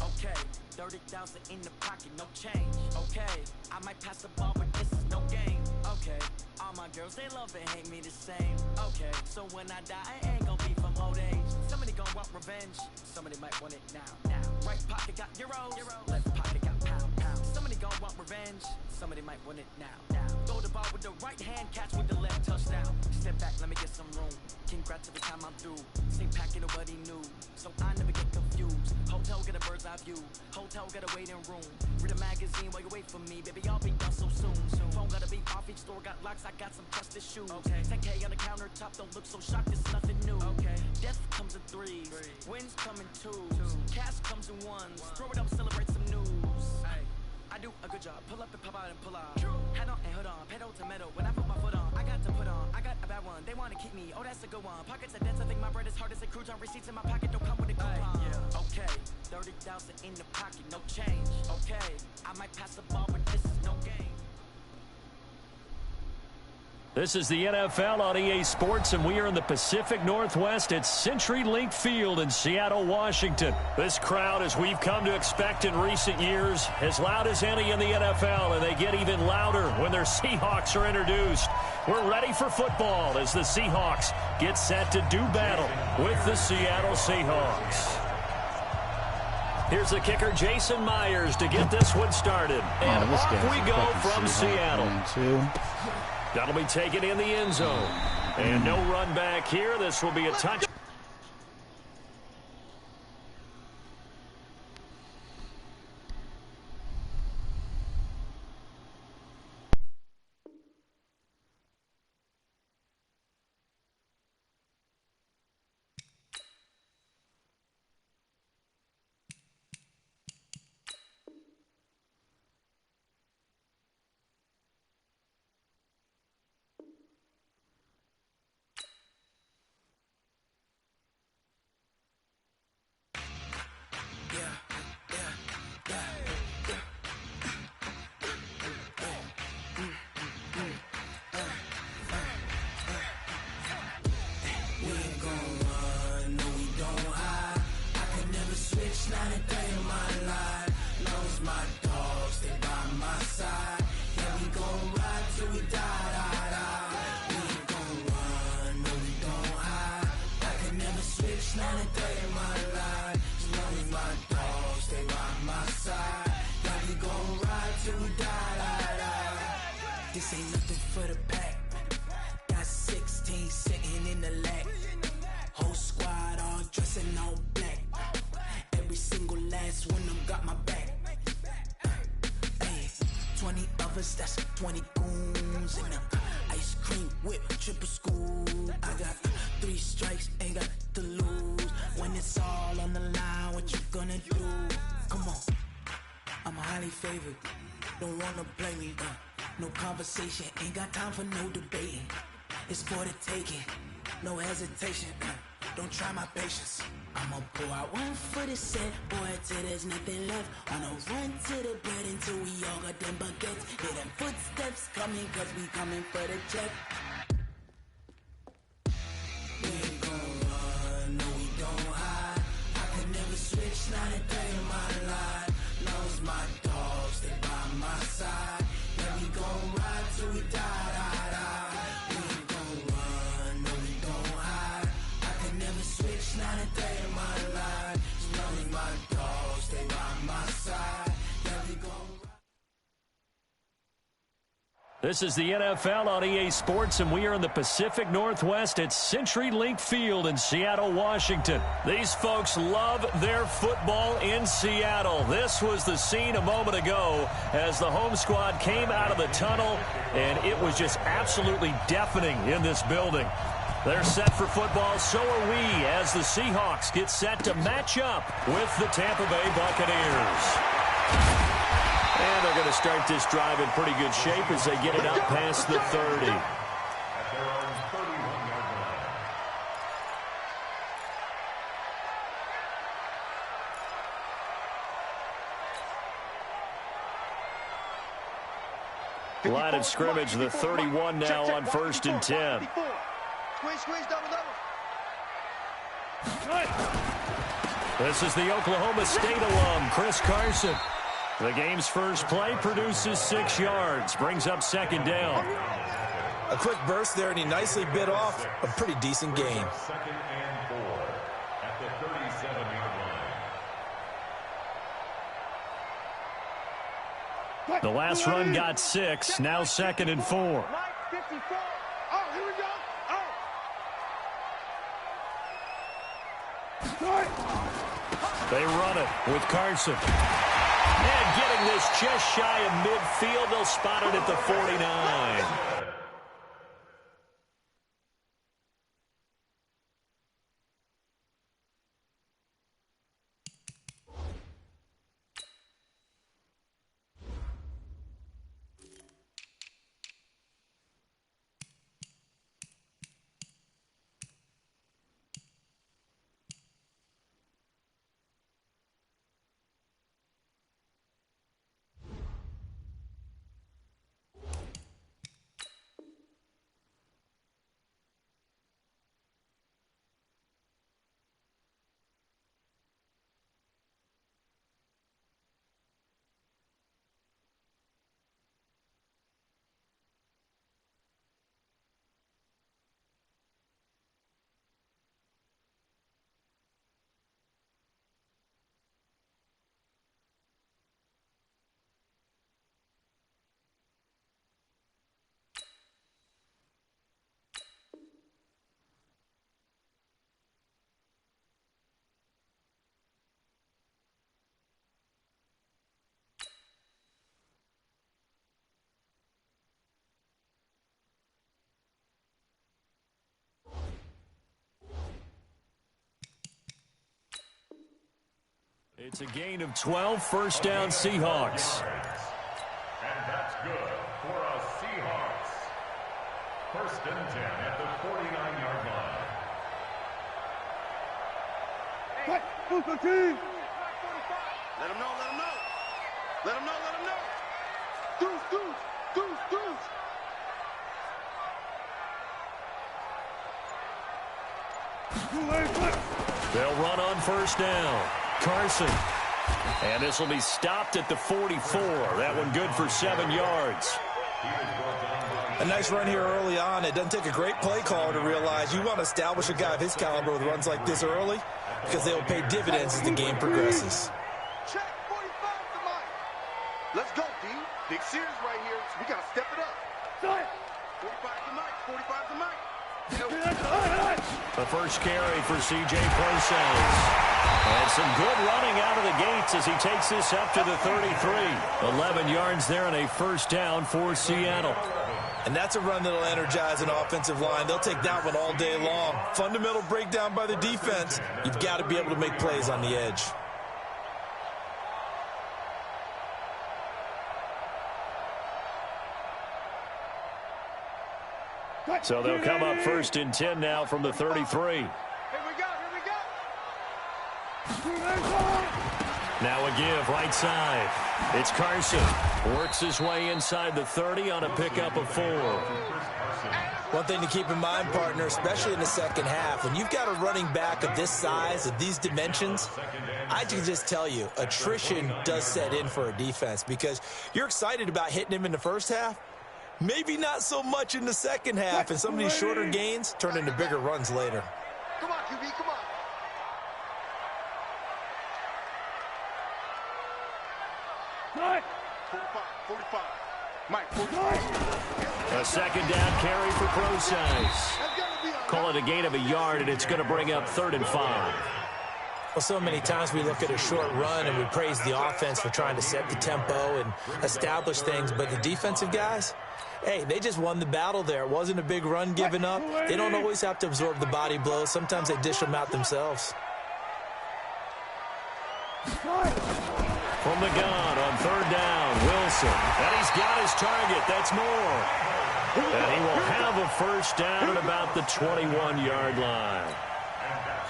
Okay, 30,000 in the pocket, no change. Okay, I might pass the ball, but this is no game. Okay, all my girls, they love and hate me the same. Okay, so when I die, I ain't gonna be from old age. Somebody gonna want revenge, somebody might want it now. Right pocket got euros, left pocket got pound. Somebody gonna want revenge, somebody might want it now. Throw the ball with the right hand, catch with the left, touchdown. Step back, let me get some room. Congrats every time I'm through. Same packet of what he knew, so I never get confused. Hotel get a bird's eye view, hotel get a waiting room. Read a magazine while you wait for me, baby, I'll be done so soon. Phone gotta be off, each store got locks, I got some trusted shoes. 10K on the countertop, don't look so shocked, it's nothing new. Death comes in threes, wins come in twos, cash comes in ones. Throw it up, celebrate some news. I do a good job, pull up and pop out and pull out. Head on and hood on, pedal to metal. When I put my foot on, I got to put on. I got a bad one, they wanna keep me, oh that's a good one. Pockets are dense, I think my bread is hard as a crouton. Receipts in my pocket don't come with a coupon. Okay, 30,000 in the pocket, no change. Okay, I might pass the ball, but this is no game. This is the NFL on EA Sports, and we are in the Pacific Northwest at CenturyLink Field in Seattle, Washington. This crowd, as we've come to expect in recent years, as loud as any in the NFL, and they get even louder when their Seahawks are introduced. We're ready for football as the Seahawks get set to do battle with the Seattle Seahawks. Here's the kicker, Jason Myers, to get this one started. And off we go from Seattle. That'll be taken in the end zone. And no run back here. This will be a touch. This ain't nothing for the pack. Got 16 sitting in the lap. Whole squad all dressing all black. Every single last one of them got my back. Hey, 20 of us, that's 20 goons in them. Ice cream whip, triple school. I got 3 strikes, ain't got to lose. When it's all on the line, what you gonna do? Come on, I'm highly favored. Don't wanna play me, no conversation, ain't got time for no debating. It's for the taking, no hesitation. Don't try my patience. I'ma pull out one for the set, boy, till there's nothing left. Wanna run to the bread until we all got them baguettes. Hear them footsteps coming, cause we coming for the check. We ain't gon' run, no we don't hide. I could never switch, not a day in my life. Knows my dogs, they by my side. Yeah, we gon' ride till we die. We ain't gon' run, no we don't hide. I could never switch, not a day in my life. Knows my dogs, they by my side. Yeah, we gon' ride. This is the NFL on EA Sports, and we are in the Pacific Northwest at CenturyLink Field in Seattle, Washington. These folks love their football in Seattle. This was the scene a moment ago as the home squad came out of the tunnel, and it was just absolutely deafening in this building. They're set for football, so are we, as the Seahawks get set to match up with the Tampa Bay Buccaneers. And they're going to start this drive in pretty good shape as they get it up past the 30. Line of scrimmage, the 31 now on 1st and 10. This is the Oklahoma State alum, Chris Carson. The game's first play produces 6 yards, brings up second down. A quick burst there, and he nicely bit off a pretty decent gain. Second and 4 at the 37-yard line. The last run got 6, now second and 4. Oh, here we go. They run it with Carson. And getting this just shy of midfield, they'll spot it at the 49. It's a gain of 12, first down Seahawks. And that's good for a Seahawks. First and 10 at the 49-yard line. Hey, who's the team? Let him know, let him know. Let him know, let him know. Deuce, deuce, deuce, deuce. They'll run on first down. Carson. And this will be stopped at the 44. That one good for 7 yards. A nice run here early on. It doesn't take a great play caller to realize you want to establish a guy of his caliber with runs like this early because they will pay dividends as the game progresses. Check 45 to Mike. Let's go, D. Big series right here, so we got to step it up. 45 to Mike, 45 to Mike. The first carry for C.J. Process. And some good running out of the gates as he takes this up to the 33. 11 yards there and a first down for Seattle. And that's a run that'll energize an offensive line. They'll take that one all day long. Fundamental breakdown by the defense. You've got to be able to make plays on the edge. So they'll come up first and 10 now from the 33. Here we go, here we go. Now a give right side. It's Carson. Works his way inside the 30 on a pickup of 4. One thing to keep in mind, partner, especially in the second half, when you've got a running back of this size, of these dimensions, I can just tell you, attrition does set in for a defense because you're excited about hitting him in the first half. Maybe not so much in the second half, and some of these shorter gains turn into bigger runs later. Come on, QB, come on. Mike. 45. Mike, 45. A second down carry for Process. Call it a gain of a yard, and it's going to bring up 3rd and 5. Well, so many times we look at a short run and we praise the offense for trying to set the tempo and establish things, but the defensive guys, hey, they just won the battle there. It wasn't a big run given up. They don't always have to absorb the body blows. Sometimes they dish them out themselves. From the gun on 3rd down, Wilson. And he's got his target. That's more. And he will have a first down at about the 21-yard line.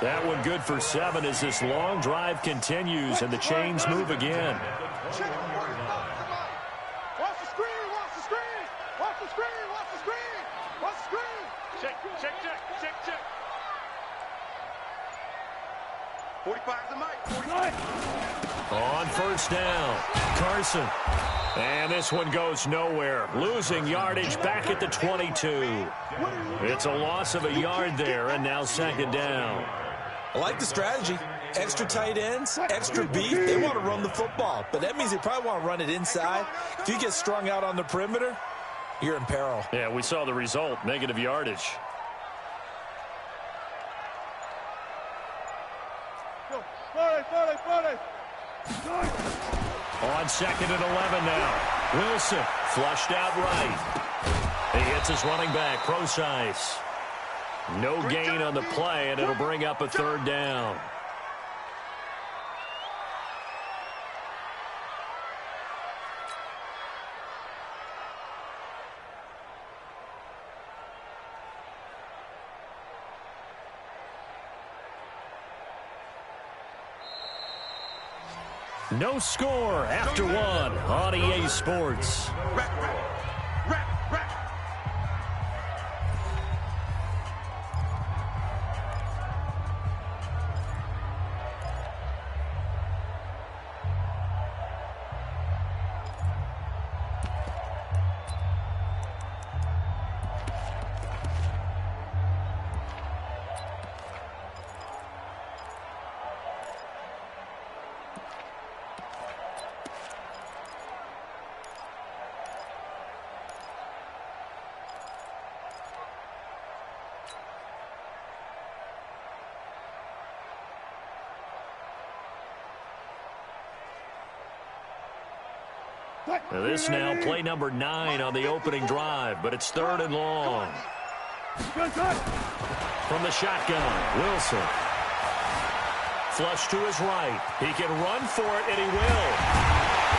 That one good for 7 as this long drive continues and the chains move again. Watch the screen, watch the screen, watch the screen, watch the screen, watch the screen. Check. 45 the mic. 45. On first down, Carson. And this one goes nowhere. Losing yardage back at the 22. It's a loss of a yard there, and now second down. I like the strategy. Extra tight ends, extra beef. They want to run the football, but that means they probably want to run it inside. If you get strung out on the perimeter, you're in peril. Yeah, we saw the result, negative yardage. On second and 11 now. Wilson flushed out right. He hits his running back, Procise. No gain on the play, and it'll bring up a third down. No score after one on EA Sports. Now this now play number 9 on the opening drive, but it's third and long. From the shotgun, Wilson. Flush to his right. He can run for it, and he will.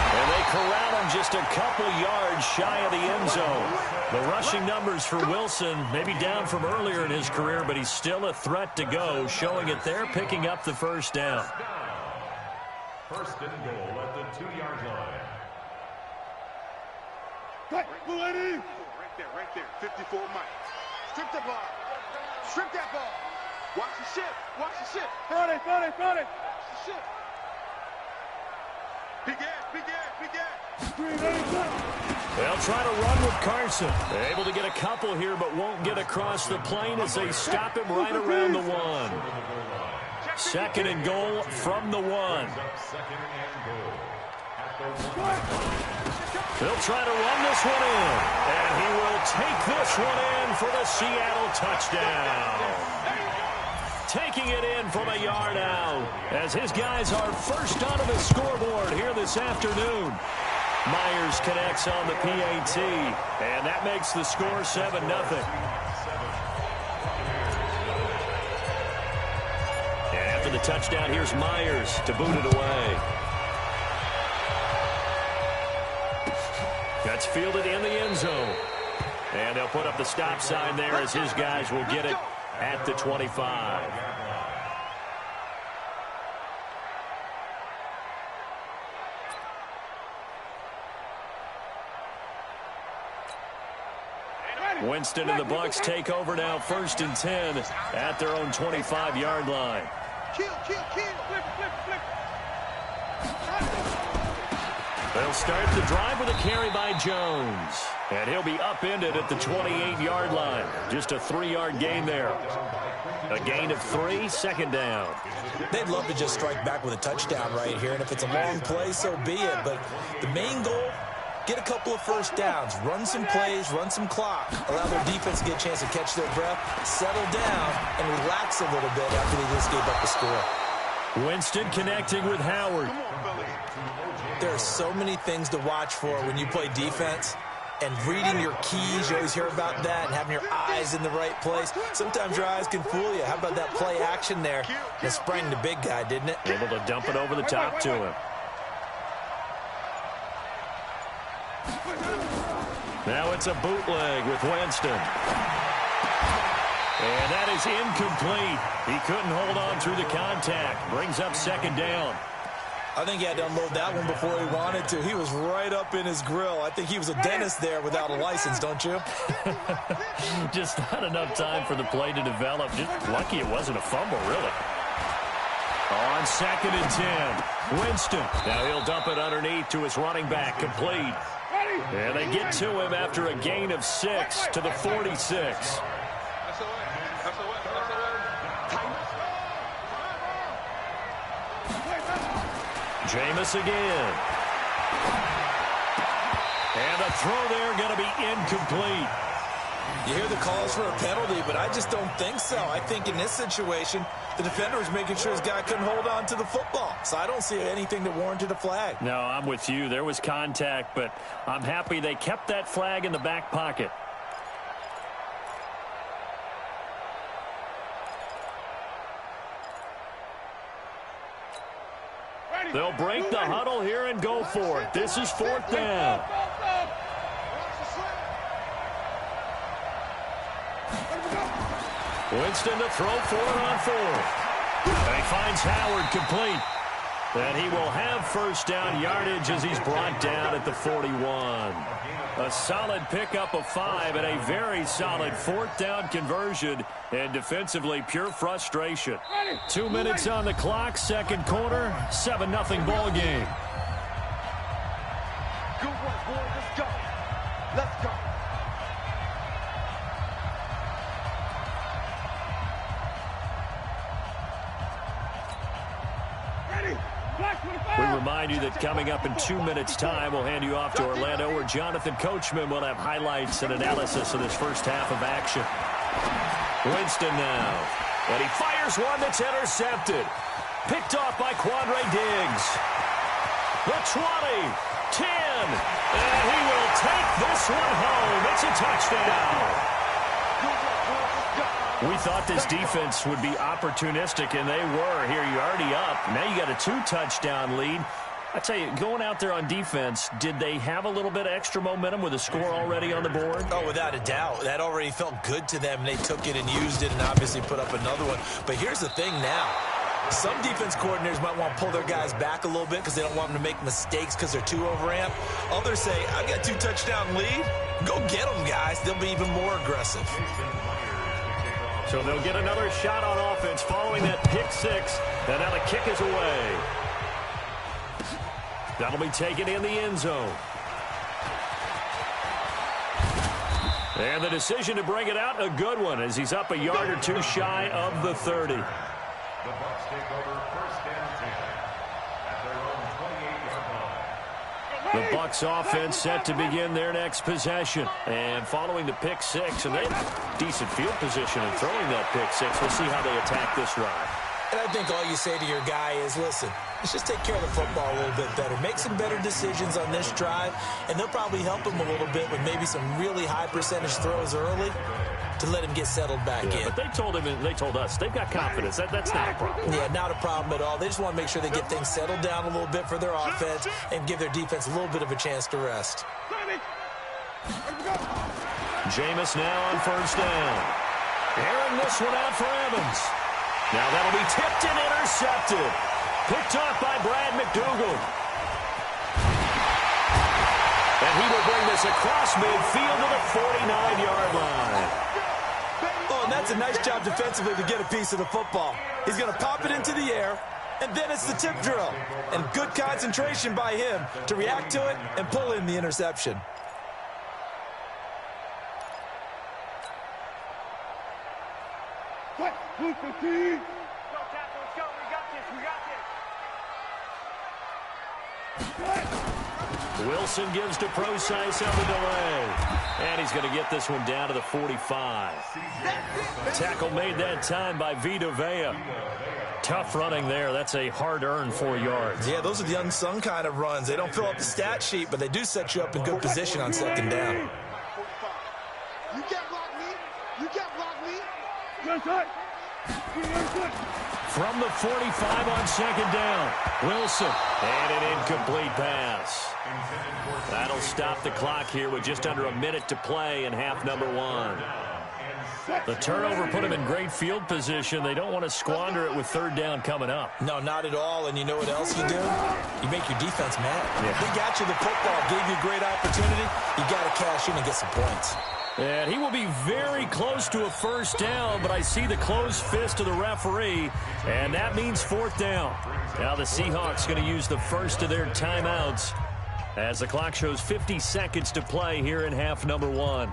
And they corral him just a couple yards shy of the end zone. The rushing numbers for Wilson maybe down from earlier in his career, but he's still a threat to go, showing it there, picking up the first down. First and goal at the 2-yard line. Right there. 54 Mike. Strip the ball. Strip that ball. Watch the shift. Watch the shift. Front it. Watch the shift. Big ass. They'll try to run with Carson. They're able to get a couple here, but won't get across the plane as they stop him right around the 1. Second and goal from the 1. They'll try to run this one in, and he will take this one in for the Seattle touchdown. Taking it in from a yard out, as his guys are first onto the scoreboard here this afternoon. Myers connects on the PAT, and that makes the score 7-0. And after the touchdown, here's Myers to boot it away. That's fielded in the end zone. And they'll put up the stop sign there as his guys will get it at the 25. Winston and the Bucs take over now, 1st and 10 at their own 25-yard line. Kill. Flip. They'll start the drive with a carry by Jones. And he'll be upended at the 28-yard line. Just a 3-yard gain there. A gain of 3, second down. They'd love to just strike back with a touchdown right here, and if it's a long play, so be it. But the main goal, get a couple of first downs, run some plays, run some clock, allow their defense to get a chance to catch their breath, settle down, and relax a little bit after they just gave up the score. Winston connecting with Howard. There are so many things to watch for when you play defense. And reading your keys, you always hear about that, and having your eyes in the right place. Sometimes your eyes can fool you. How about that play action there? It sprang the big guy, didn't it? Able to dump it over the top to him. Now it's a bootleg with Winston. And that is incomplete. He couldn't hold on through the contact. Brings up second down. I think he had to unload that one before he wanted to. He was right up in his grill. I think he was a dentist there without a license, don't you? Just not enough time for the play to develop. Just lucky it wasn't a fumble, really. On 2nd and 10, Winston. Now he'll dump it underneath to his running back, complete. And they get to him after a gain of 6 to the 46. Jameis again. And the throw there going to be incomplete. You hear the calls for a penalty, but I just don't think so. I think in this situation, the defender was making sure his guy couldn't hold on to the football. So I don't see anything that warranted a flag. No, I'm with you. There was contact, but I'm happy they kept that flag in the back pocket. They'll break the huddle here and go for it. This is 4th down. Winston to throw for it on 4th. And he finds Howard complete. And he will have 1st down yardage as he's brought down at the 41. A solid pickup of 5 and a very solid 4th down conversion. And defensively, pure frustration. 2 minutes on the clock, 2nd quarter, 7-0 ball game. Good work, boy. Let's go. Let's go. We remind you that coming up in 2 minutes' time, we'll hand you off to Orlando, where Jonathan Coachman will have highlights and analysis of this first half of action. Winston now. And he fires one that's intercepted. Picked off by Quandre Diggs. The 20, 10, and he will take this one home. It's a touchdown. We thought this defense would be opportunistic, and they were. Here, you're already up. Now you got a 2-touchdown lead. I tell you, going out there on defense, did they have a little bit of extra momentum with a score already on the board? Oh, without a doubt. That already felt good to them. They took it and used it and obviously put up another one. But here's the thing now. Some defense coordinators might want to pull their guys back a little bit because they don't want them to make mistakes because they're too overamped. Others say, I've got a 2-touchdown lead. Go get them, guys. They'll be even more aggressive. So they'll get another shot on offense following that pick 6. And now the kick is away. That'll be taken in the end zone. And the decision to bring it out, a good one, as he's up a yard or 2 shy of the 30. The Bucs take over 1st and 10 at their own 28-yard line. The Bucs offense set to begin their next possession. And following the pick 6, and they have decent field position in throwing that pick 6. We'll see how they attack this drive. And I think all you say to your guy is, listen, let's just take care of the football a little bit better. Make some better decisions on this drive, and they'll probably help him a little bit with maybe some really high percentage throws early to let him get settled back in. But they told him, and they told us, they've got confidence. That's not a problem. Yeah, not a problem at all. They just want to make sure they get things settled down a little bit for their offense and give their defense a little bit of a chance to rest. Jameis now on 1st down. Airing this one out for Evans. Now that'll be tipped and intercepted. Picked off by Brad McDougal. And he will bring this across midfield to the 49-yard line. Oh, and that's a nice job defensively to get a piece of the football. He's going to pop it into the air, and then it's the tip drill. And good concentration by him to react to it and pull in the interception. Move 15. Wilson gives to Procise on the delay. And he's going to get this one down to the 45. Tackle made that time by Vita Vea. Tough running there. That's a hard-earned 4 yards. Yeah, those are the unsung kind of runs. They don't fill up the stat sheet, but they do set you up in good position on 2nd down. You can't block me. You can't block me. From the 45 on 2nd down, Wilson. And an incomplete pass. That'll stop the clock here with just under a minute to play in half number 1. The turnover put him in great field position. They don't want to squander it with 3rd down coming up. No, not at all. And you know what else you do? You make your defense mad. Yeah. They got you the football, gave you a great opportunity. You got to cash in and get some points. And he will be very close to a first down, but I see the closed fist of the referee, and that means fourth down. Now the Seahawks going to use the first of their timeouts as the clock shows 50 seconds to play here in half number 1.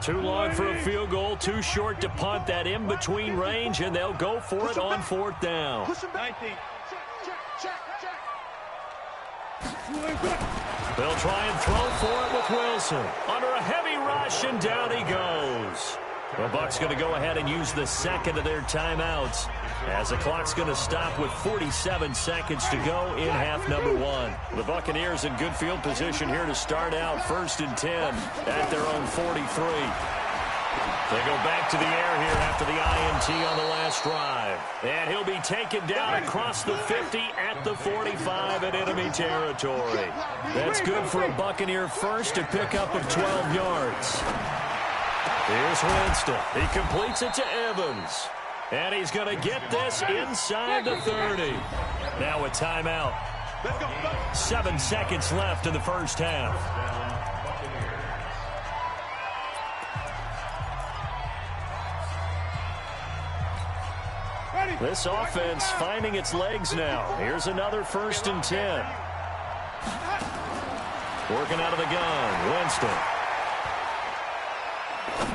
Too long for a field goal, too short to punt. That in-between range, and they'll go for it on fourth down. 19. They'll try and throw for it with Wilson. Under a heavy rush, and down he goes. The Bucs going to go ahead and use the second of their timeouts as the clock's going to stop with 47 seconds to go in half number 1. The Buccaneers in good field position here to start out 1st and 10 at their own 43. They go back to the air here after the INT on the last drive. And he'll be taken down across the 50 at the 45 in enemy territory. That's good for a Buccaneer first, to pick up of 12 yards. Here's Winston. He completes it to Evans. And he's going to get this inside the 30. Now a timeout. 7 seconds left in the first half. This offense finding its legs now. Here's another 1st and 10. Working out of the gun. Winston.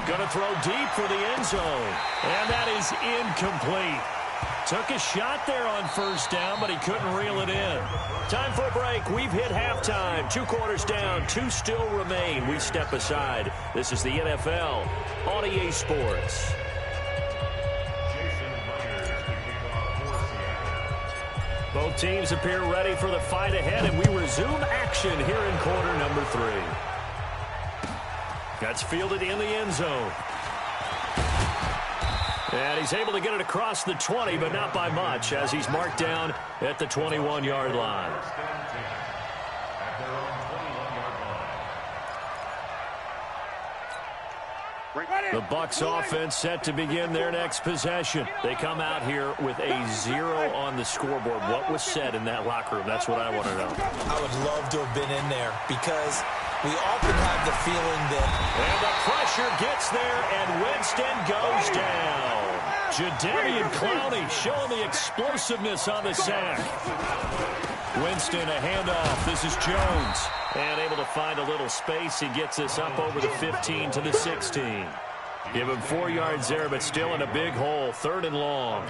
Going to throw deep for the end zone. And that is incomplete. Took a shot there on first down, but he couldn't reel it in. Time for a break. We've hit halftime. 2 quarters down. 2 still remain. We step aside. This is the NFL on EA Sports. Both teams appear ready for the fight ahead, and we resume action here in quarter number 3. That's fielded in the end zone. And he's able to get it across the 20, but not by much, as he's marked down at the 21-yard line. The Bucs offense set to begin their next possession. They come out here with a 0 on the scoreboard. What was said in that locker room? That's what I want to know. I would love to have been in there, because we often have the feeling that... And the pressure gets there, and Winston goes down. Jadeveon Clowney showing the explosiveness on the sack. Winston, a handoff. This is Jones. And able to find a little space. He gets this up over the 15 to the 16. Give him 4 yards there, but still in a big hole. 3rd and long.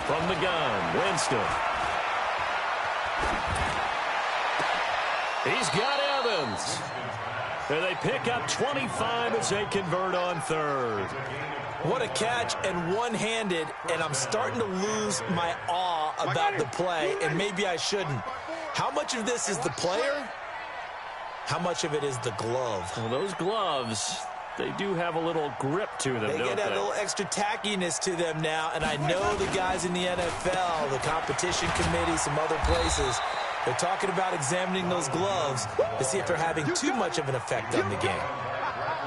From the gun, Winston. He's got Evans. And they pick up 25 as they convert on 3rd. What a catch, and one-handed, and I'm starting to lose my awe about the play, and maybe I shouldn't. How much of this is the player? How much of it is the glove? Well, those gloves, they do have a little grip to them, don't they? They get that little extra tackiness to them now, and I know the guys in the NFL, the competition committee, some other places, they're talking about examining those gloves to see if they're having too much of an effect on the game.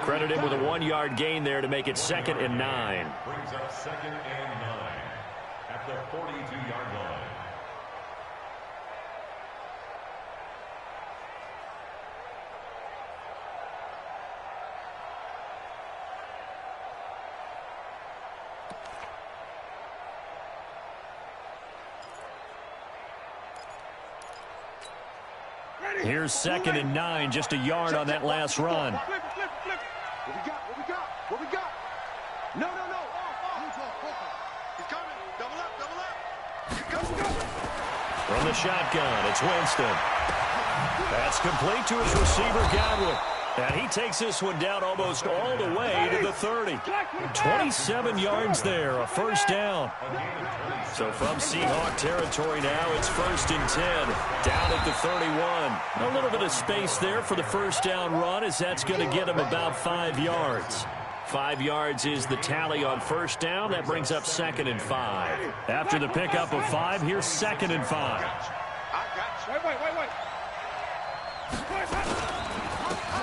Credit him with a 1-yard gain there to make it 2nd and 9. Brings up 2nd and 9 at the 42-yard line. Here's 2nd and 9, just a yard on that last run. What we got? No. He's coming. Double up. Here comes. From the shotgun, it's Winston. That's complete to his receiver, Godwin. And he takes this one down almost all the way to the 30. 27 yards there, a first down. So from Seahawk territory now, it's 1st and 10, down at the 31. A little bit of space there for the first down run, as that's going to get him about 5 yards. 5 yards is the tally on first down. That brings up 2nd and 5. After the pickup of 5, here's 2nd and 5. Wait.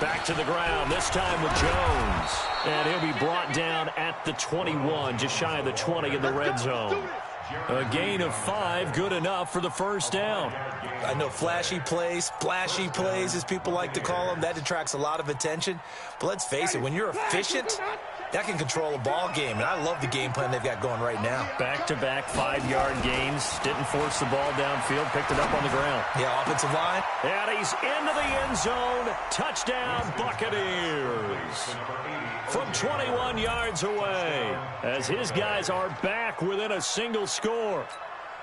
Back to the ground, this time with Jones. And he'll be brought down at the 21, just shy of the 20 in the red zone. A gain of 5, good enough for the first down. I know flashy plays, splashy plays, as people like to call them, that attracts a lot of attention. But let's face it, when you're efficient, that can control a ball game. And I love the game plan they've got going right now. Back-to-back 5-yard gains. Didn't force the ball downfield. Picked it up on the ground. Yeah, offensive line. And he's into the end zone. Touchdown, Buccaneers. From 21 yards away, as his guys are back within a single score.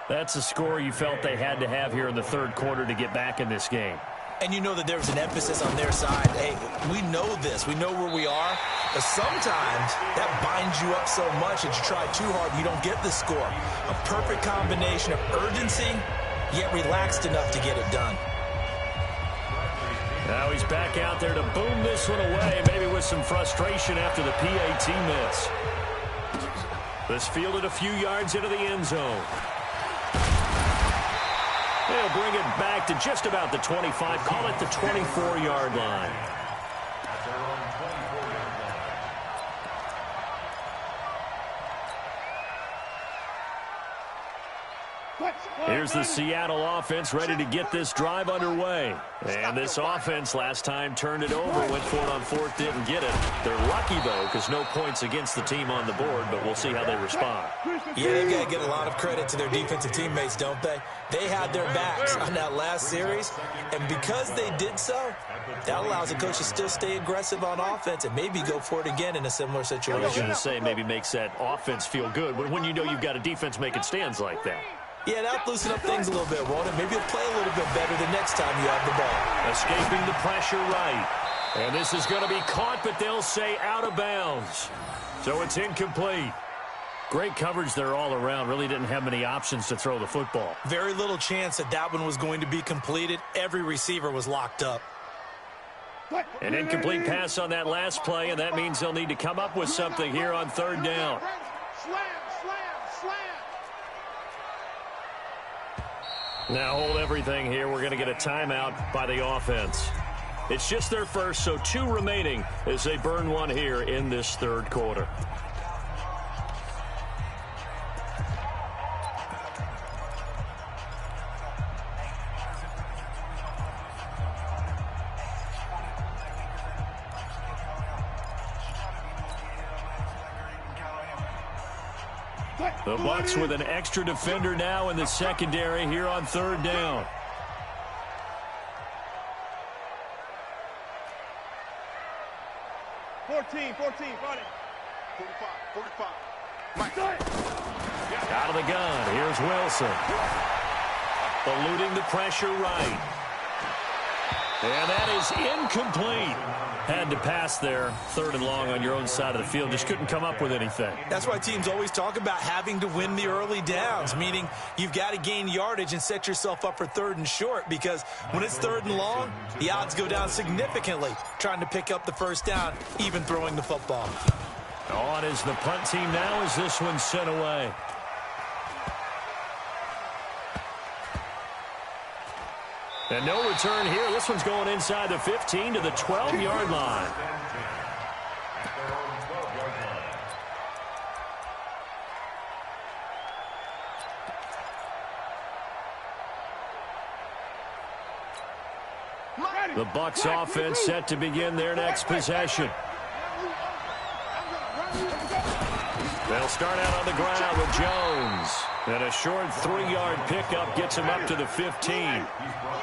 That's a score you felt they had to have here in the third quarter to get back in this game. And you know that there's an emphasis on their side. Hey, we know this. We know where we are. But sometimes that binds you up so much that you try too hard, you don't get the score. A perfect combination of urgency, yet relaxed enough to get it done. Now he's back out there to boom this one away, maybe with some frustration after the PAT miss. This fielded a few yards into the end zone. They'll bring it back to just about the 25, call it the 24-yard line. Here's the Seattle offense ready to get this drive underway. And this offense last time turned it over, went for it on 4th, didn't get it. They're lucky, though, because no points against the team on the board, but we'll see how they respond. Yeah, they've got to get a lot of credit to their defensive teammates, don't they? They had their backs on that last series, and because they did so, that allows the coach to still stay aggressive on offense and maybe go for it again in a similar situation. I was going to say maybe makes that offense feel good, but when you know you've got a defense making stands like that. Yeah, that'll loosen up things a little bit, won't it? Maybe you'll play a little bit better the next time you have the ball. Escaping the pressure right. And this is going to be caught, but they'll say out of bounds. So it's incomplete. Great coverage there all around. Really didn't have many options to throw the football. Very little chance that that one was going to be completed. Every receiver was locked up. An incomplete pass on that last play, and that means they'll need to come up with something here on 3rd down. Now hold everything here. We're going to get a timeout by the offense. It's just their first, so 2 remaining as they burn one here in this third quarter. The Bucs with an extra defender now in the secondary here on 3rd down. Fourteen, got it. 45. Mike. Out of the gun, here's Wilson. Eluding the pressure right. And that is incomplete. Had to pass there, 3rd and long on your own side of the field. Just couldn't come up with anything. That's why teams always talk about having to win the early downs, meaning you've got to gain yardage and set yourself up for 3rd and short, because when it's 3rd and long, the odds go down significantly trying to pick up the first down, even throwing the football. On is the punt team now as this one's sent away. And no return here. This one's going inside the 15 to the 12-yard line. The Bucs offense set to begin their next possession. They'll start out on the ground with Jones. And a short 3-yard pickup gets him up to the 15.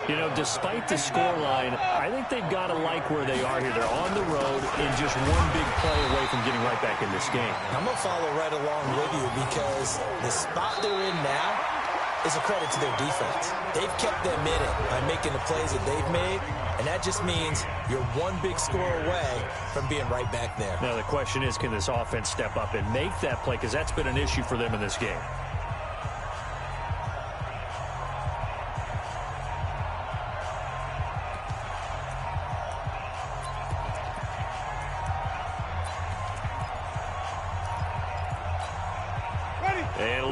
You know, despite the scoreline, I think they've got to like where they are here. They're on the road and just one big play away from getting right back in this game. I'm going to follow right along with you because the spot they're in now is a credit to their defense. They've kept them in it by making the plays that they've made, and that just means you're one big score away from being right back there. Now, the question is, can this offense step up and make that play? Because that's been an issue for them in this game.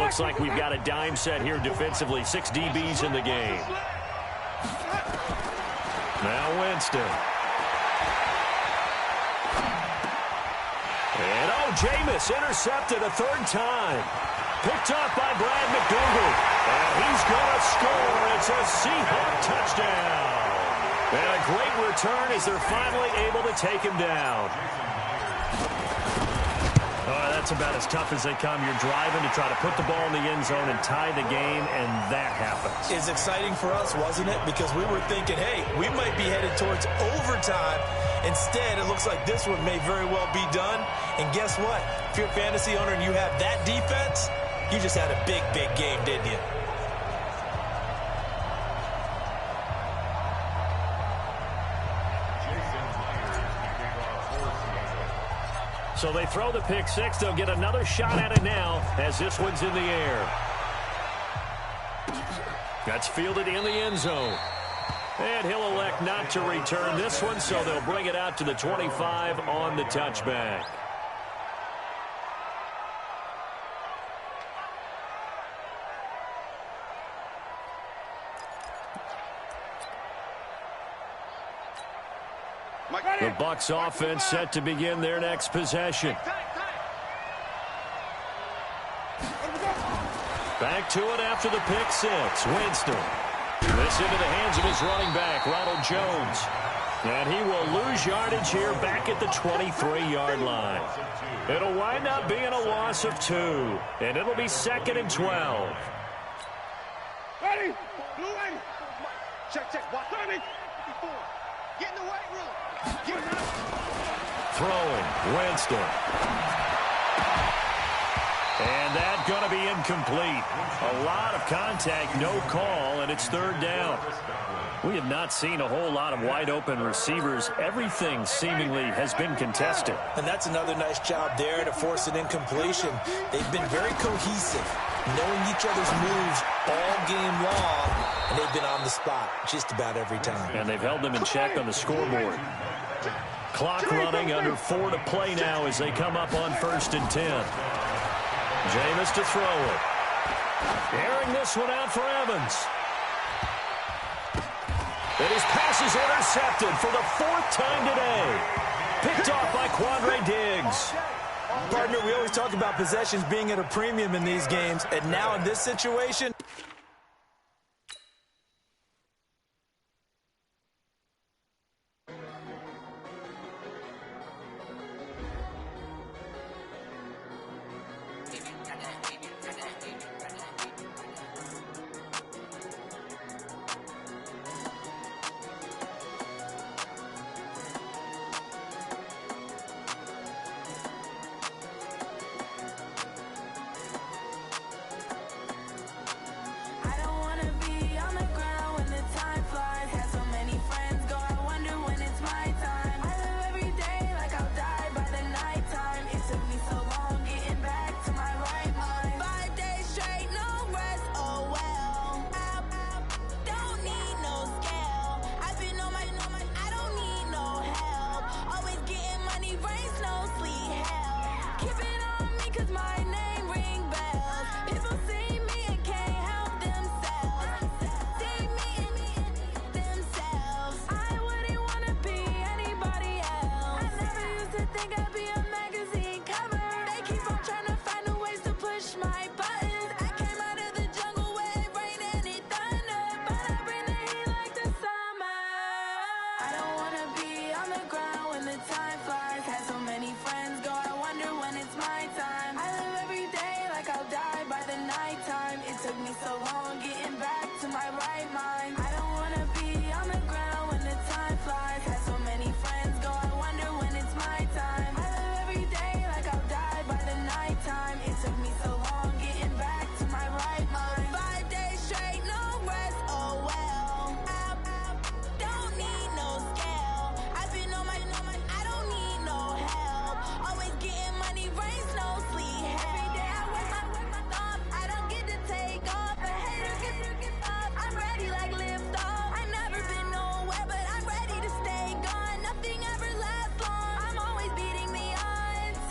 looks like we've got a dime set here defensively. 6 DBs in the game. Now Winston. And Jameis intercepted a 3rd time. Picked off by Brad McDougal. And he's going to score. It's a Seahawk touchdown. And a great return as they're finally able to take him down. That's about as tough as they come. You're driving to try to put the ball in the end zone and tie the game, and that happens. It's exciting for us, wasn't it? Because we were thinking, hey, we might be headed towards overtime. Instead, it looks like this one may very well be done. And guess what? If you're a fantasy owner and you have that defense, you just had a big, big game, didn't you? So they throw the pick 6. They'll get another shot at it now as this one's in the air. That's fielded in the end zone. And he'll elect not to return this one, so they'll bring it out to the 25 on the touchback. The Bucs offense set to begin their next possession. Back to it after the pick 6. Winston. This into the hands of his running back, Ronald Jones. And he will lose yardage here back at the 23-yard line. It'll wind up being a loss of 2. And it'll be 2nd and 12. Ready? Blue ready. Check. Watch. Ready. Get in the weight room. Throwing, Winston. And that's going to be incomplete. A lot of contact, no call, and it's 3rd down. We have not seen a whole lot of wide-open receivers. Everything seemingly has been contested. And that's another nice job there to force an incompletion. They've been very cohesive, knowing each other's moves all game long, and they've been on the spot just about every time. And they've held them in check on the scoreboard. Clock running, under 4 to play now as they come up on 1st and 10. Jameis to throw it. Airing this one out for Evans. And his pass is intercepted for the 4th time today. Picked off by Quandre Diggs. Partner, we always talk about possessions being at a premium in these games, and now in this situation...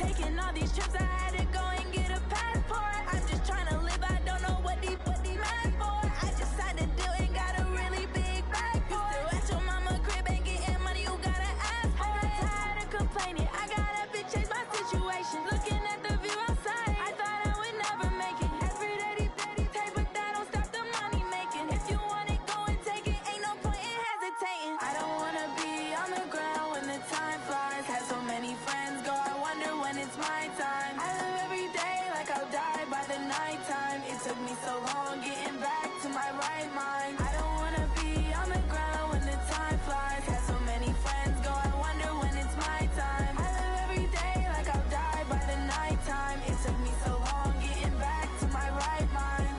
Taking all these trips, I had to go and get a passport. I'm just trying to live out don't wanna be on the ground when the time flies. Had so many friends go, I wonder when it's my time. I live every day like I'll die by the nighttime. It took me so long getting back to my right mind. I don't wanna be on the ground when the time flies. Had so many friends go, I wonder when it's my time. I live every day like I'll die by the nighttime. It took me so long getting back to my right mind.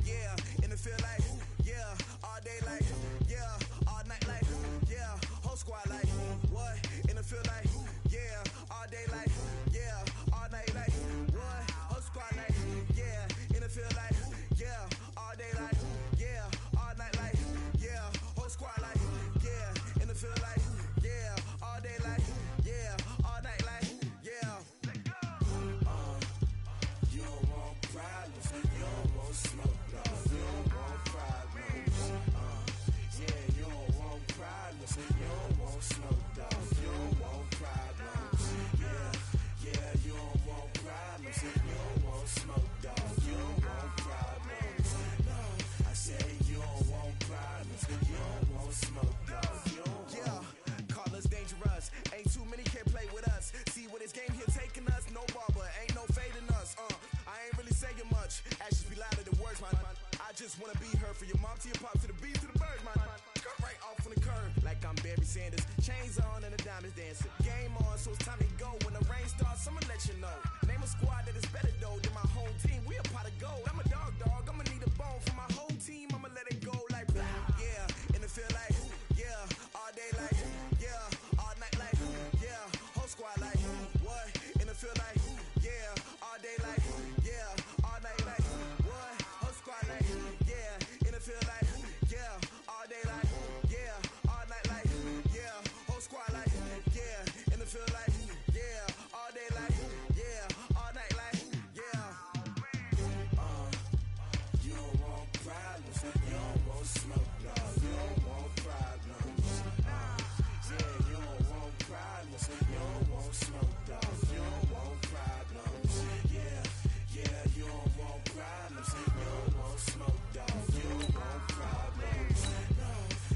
Yeah, and it feel like, yeah, all day like, yeah, all night like, yeah, whole squad like, what? And it feel like, yeah, all day like, yeah, all night like, what? Whole squad like, yeah, and it feel like, yeah, all day like, yeah, all night like, yeah, whole squad like, yeah, and it feel like, yeah, all day like, yeah, all night like, yeah. You don't want problems, you don't want smoke, dog. You don't want problems. Yeah, you don't want problems, you don't want smoke, dog. You don't want problems. Yeah, you don't want problems, you don't want smoke, dog. You don't want problems. No, I say you don't want problems, you don't want smoke, dog. You don't want. Yeah, call us dangerous. Ain't too many can play with us. See where this game here taking us. No barber, ain't no fading us. I ain't really saying much. Actions be louder than words, man. I just wanna be heard from your mom to your pop to the beat to the birds, man. Cut right off on the curb, like I'm Barry Sanders. Chains on and the diamonds dancing. Game on, so it's time to go. When the rain starts, I'ma let you know. Name a squad that is better though than my home team. We a pot of gold. I'm a dog. I'ma need a bone for my whole team. I'ma let it go like, yeah, and it feel like, yeah, all day like, yeah, all night like, yeah, whole squad like, what? And it feel like, yeah, all day like, yeah, all night like, what? Whole squad like, yeah, and it feel like, yeah, all day like, yeah, all night like, yeah, whole squad like, yeah, and it feel like, yeah, all day like, yeah, all night like, yeah. You don't want problems, you don't want smoke, no, you don't want problems. Yeah, you don't want problems, you don't want smoke, dog. You don't want problems. Yeah, you don't want problems, you don't want smoke, dog. You don't want problems. No,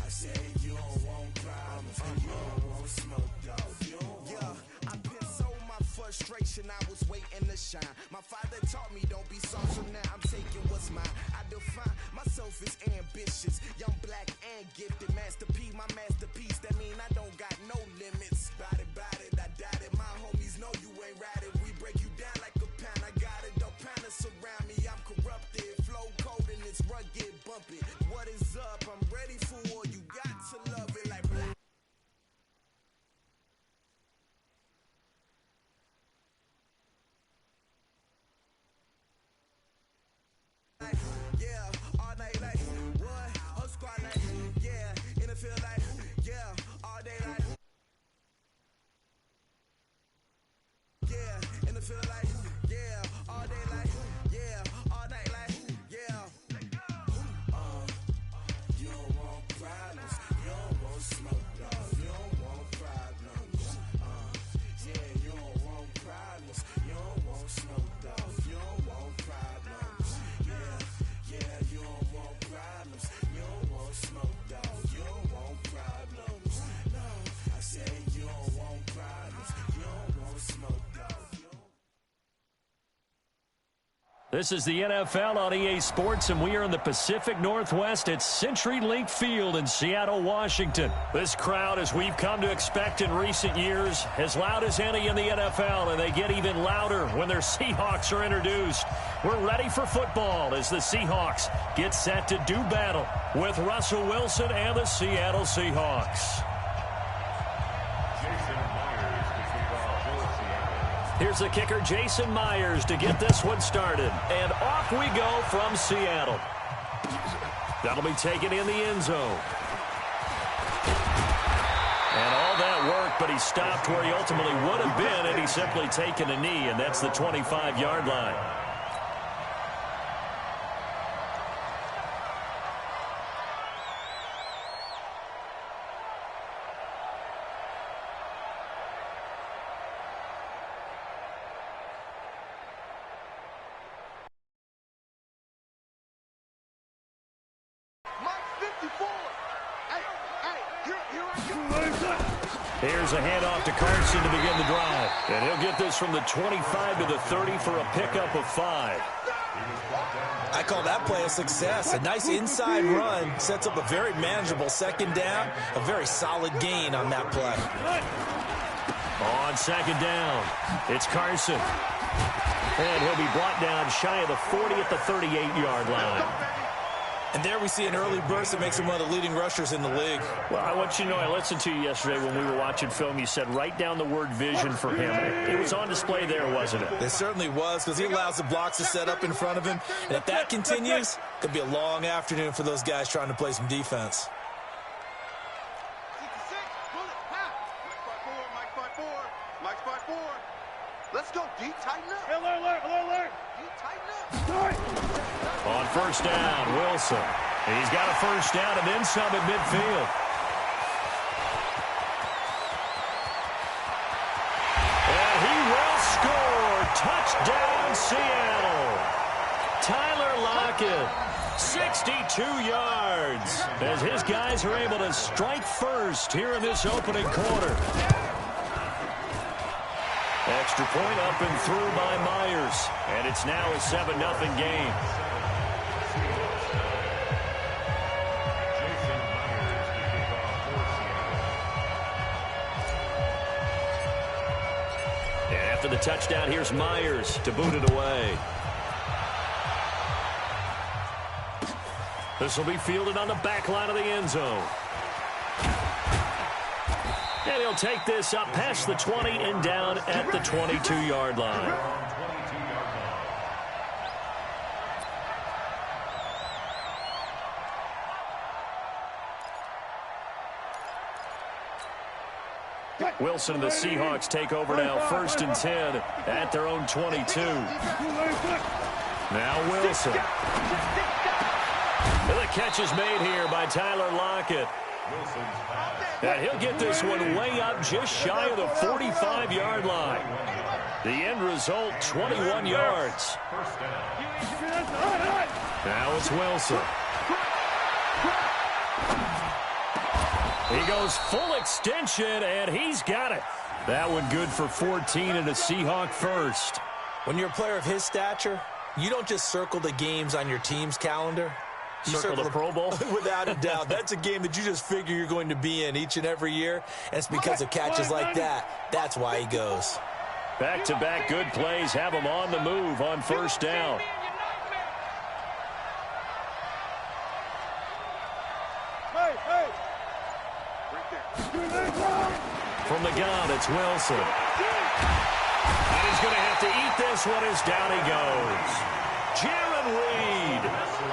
I say you don't want problems, you don't want smoke, dog. You don't want. Yeah, I've been so my frustration, I was waiting to shine. My father taught me don't be soft, so now I'm taking what's mine. I define myself as ambitious, young, black, and gifted. Master P, my masterpiece. That mean I don't got no limits. Bout it, I doubt it. My homies know you ain't ratted. We break you down like a pound. I got it, don't panic surround me. I'm corrupted, flow cold and it's rugged, bumpy. What is up? I'm ready for war. You got to love it like black. Yeah, all night like, what? Whole squad like, yeah, and it feel like, yeah, all day like, yeah, and it feel like, yeah, all day like, yeah, all night like, yeah. You don't want problems, you don't want smoke, dog. You don't want problems. Yeah, you don't want problems, you don't want smoke, dog. You don't want problems. Yeah, you don't want problems, you don't want smoke, dog. You don't want problems. No, I say you don't want problems, you don't want smoke, dog. This is the NFL on EA Sports, and we are in the Pacific Northwest at CenturyLink Field in Seattle, Washington. This crowd, as we've come to expect in recent years, as loud as any in the NFL, and they get even louder when their Seahawks are introduced. We're ready for football as the Seahawks get set to do battle with Russell Wilson and the Seattle Seahawks. Here's the kicker, Jason Myers, to get this one started. And off we go from Seattle. That'll be taken in the end zone. And all that work, but he stopped where he ultimately would have been had he simply taken a knee, and that's the 25-yard line. Here's a handoff to Carson to begin the drive. And he'll get this from the 25 to the 30 for a pickup of 5. I call that play a success. A nice inside run sets up a very manageable second down. A very solid gain on that play. On second down, it's Carson. And he'll be brought down shy of the 40 at the 38-yard line. And there we see an early burst that makes him one of the leading rushers in the league. Well, I want you to know, I listened to you yesterday when we were watching film. You said write down the word vision for him. It was on display there, wasn't it? It certainly was, because he allows the blocks to set up in front of him. And if that continues, it could be a long afternoon for those guys trying to play some defense. Mike's by 4. Let's go, D. Tighten up. Alert. D, tighten up. On first down, Wilson. He's got a first down and then some at midfield. And he will score. Touchdown, Seattle. Tyler Lockett, 62 yards, as his guys are able to strike first here in this opening quarter. Extra point up and through by Myers. And it's now a 7-0 game. And after the touchdown, here's Myers to boot it away. This will be fielded on the back line of the end zone. And he'll take this up past the 20 and down at the 22-yard line. Wilson and the Seahawks take over now, 1st and 10 at their own 22. Now Wilson. And the catch is made here by Tyler Lockett. And he'll get this one way up just shy of the 45-yard line. The end result, 21 yards. Now it's Wilson. He goes full extension, and he's got it. That one good for 14 and a Seahawk first. When you're a player of his stature, you don't just circle the games on your team's calendar. You circle the Pro Bowl? Without a doubt. That's a game that you just figure you're going to be in each and every year. And it's because of catches like that. That's why he goes. Back-to-back good plays have him on the move on first down. From the gun, it's Wilson. And he's going to have to eat this one as down he goes. Jaron Reed,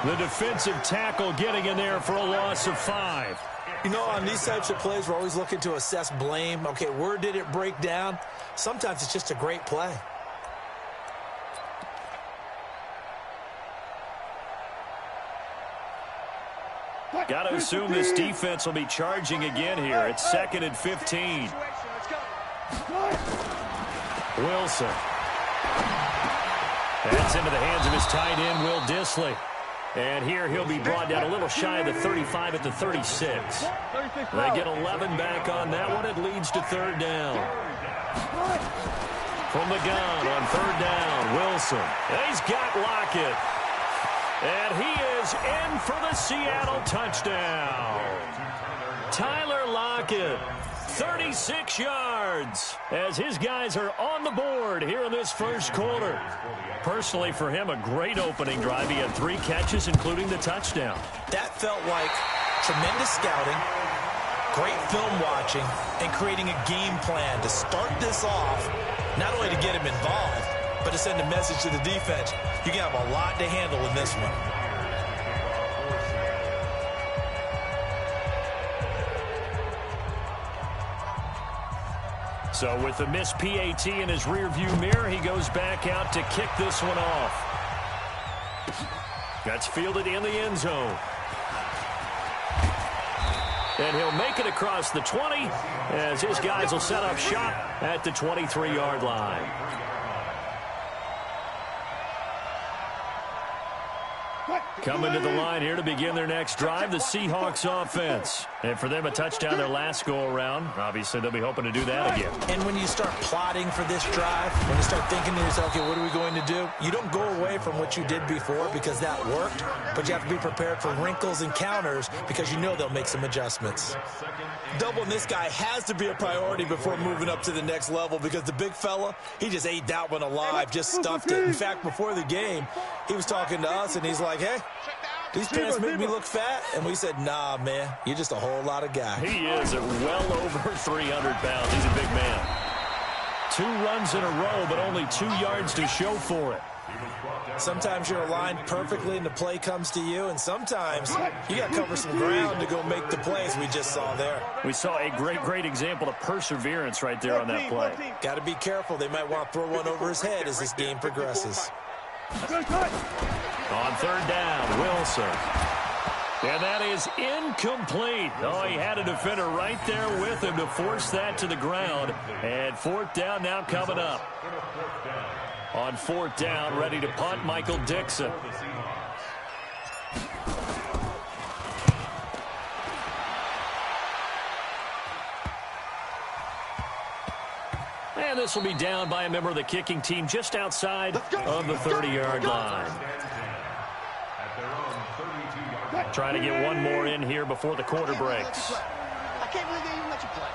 the defensive tackle, getting in there for a loss of 5. You know, on these types of plays, we're always looking to assess blame. Okay, where did it break down? Sometimes it's just a great play. Got to assume this defense will be charging again here. It's 2nd and 15. Wilson. That's into the hands of his tight end, Will Dissly. And here he'll be brought down a little shy of the 35 at the 36. They get 11 back on that one. It leads to 3rd down. From the gun on 3rd down, Wilson. He's got Lockett. And he is in for the Seattle touchdown. Tyler Lockett, 36 yards, as his guys are on the board here in this first quarter. Personally, for him, a great opening drive. He had 3 catches, including the touchdown. That felt like tremendous scouting, great film watching, and creating a game plan to start this off, not only to get him involved, but to send a message to the defense. You can have a lot to handle in this one. So with the missed PAT in his rearview mirror, he goes back out to kick this one off. That's fielded in the end zone. And he'll make it across the 20 as his guys will set up shop at the 23-yard line. Coming to the line here to begin their next drive, the Seahawks offense. And for them, a touchdown their last go-around. Obviously, they'll be hoping to do that again. And when you start plotting for this drive, when you start thinking to yourself, okay, what are we going to do? You don't go away from what you did before because that worked, but you have to be prepared for wrinkles and counters because you know they'll make some adjustments. Doubling this guy has to be a priority before moving up to the next level because the big fella, he just ate that one alive, just stuffed it. In fact, before the game, he was talking to us, and he's like, hey, these pants make me look fat. And we said, nah, man, you're just a whole lot of guy. He is at well over 300 pounds. He's a big man. 2 runs in a row, but only 2 yards to show for it. Sometimes you're aligned perfectly and the play comes to you, and sometimes you got to cover some ground to go make the plays we just saw there. We saw a great example of perseverance right there on that play. Got to be careful. They might want to throw one over his head as this game progresses. On third down, Wilson. And that is incomplete. Oh, he had a defender right there with him to force that to the ground. And fourth down now coming up. On fourth down, ready to punt, Michael Dixon. And this will be down by a member of the kicking team just outside of the 30-yard line. Trying to get one more in here before the quarter breaks. I can't believe they even let you play.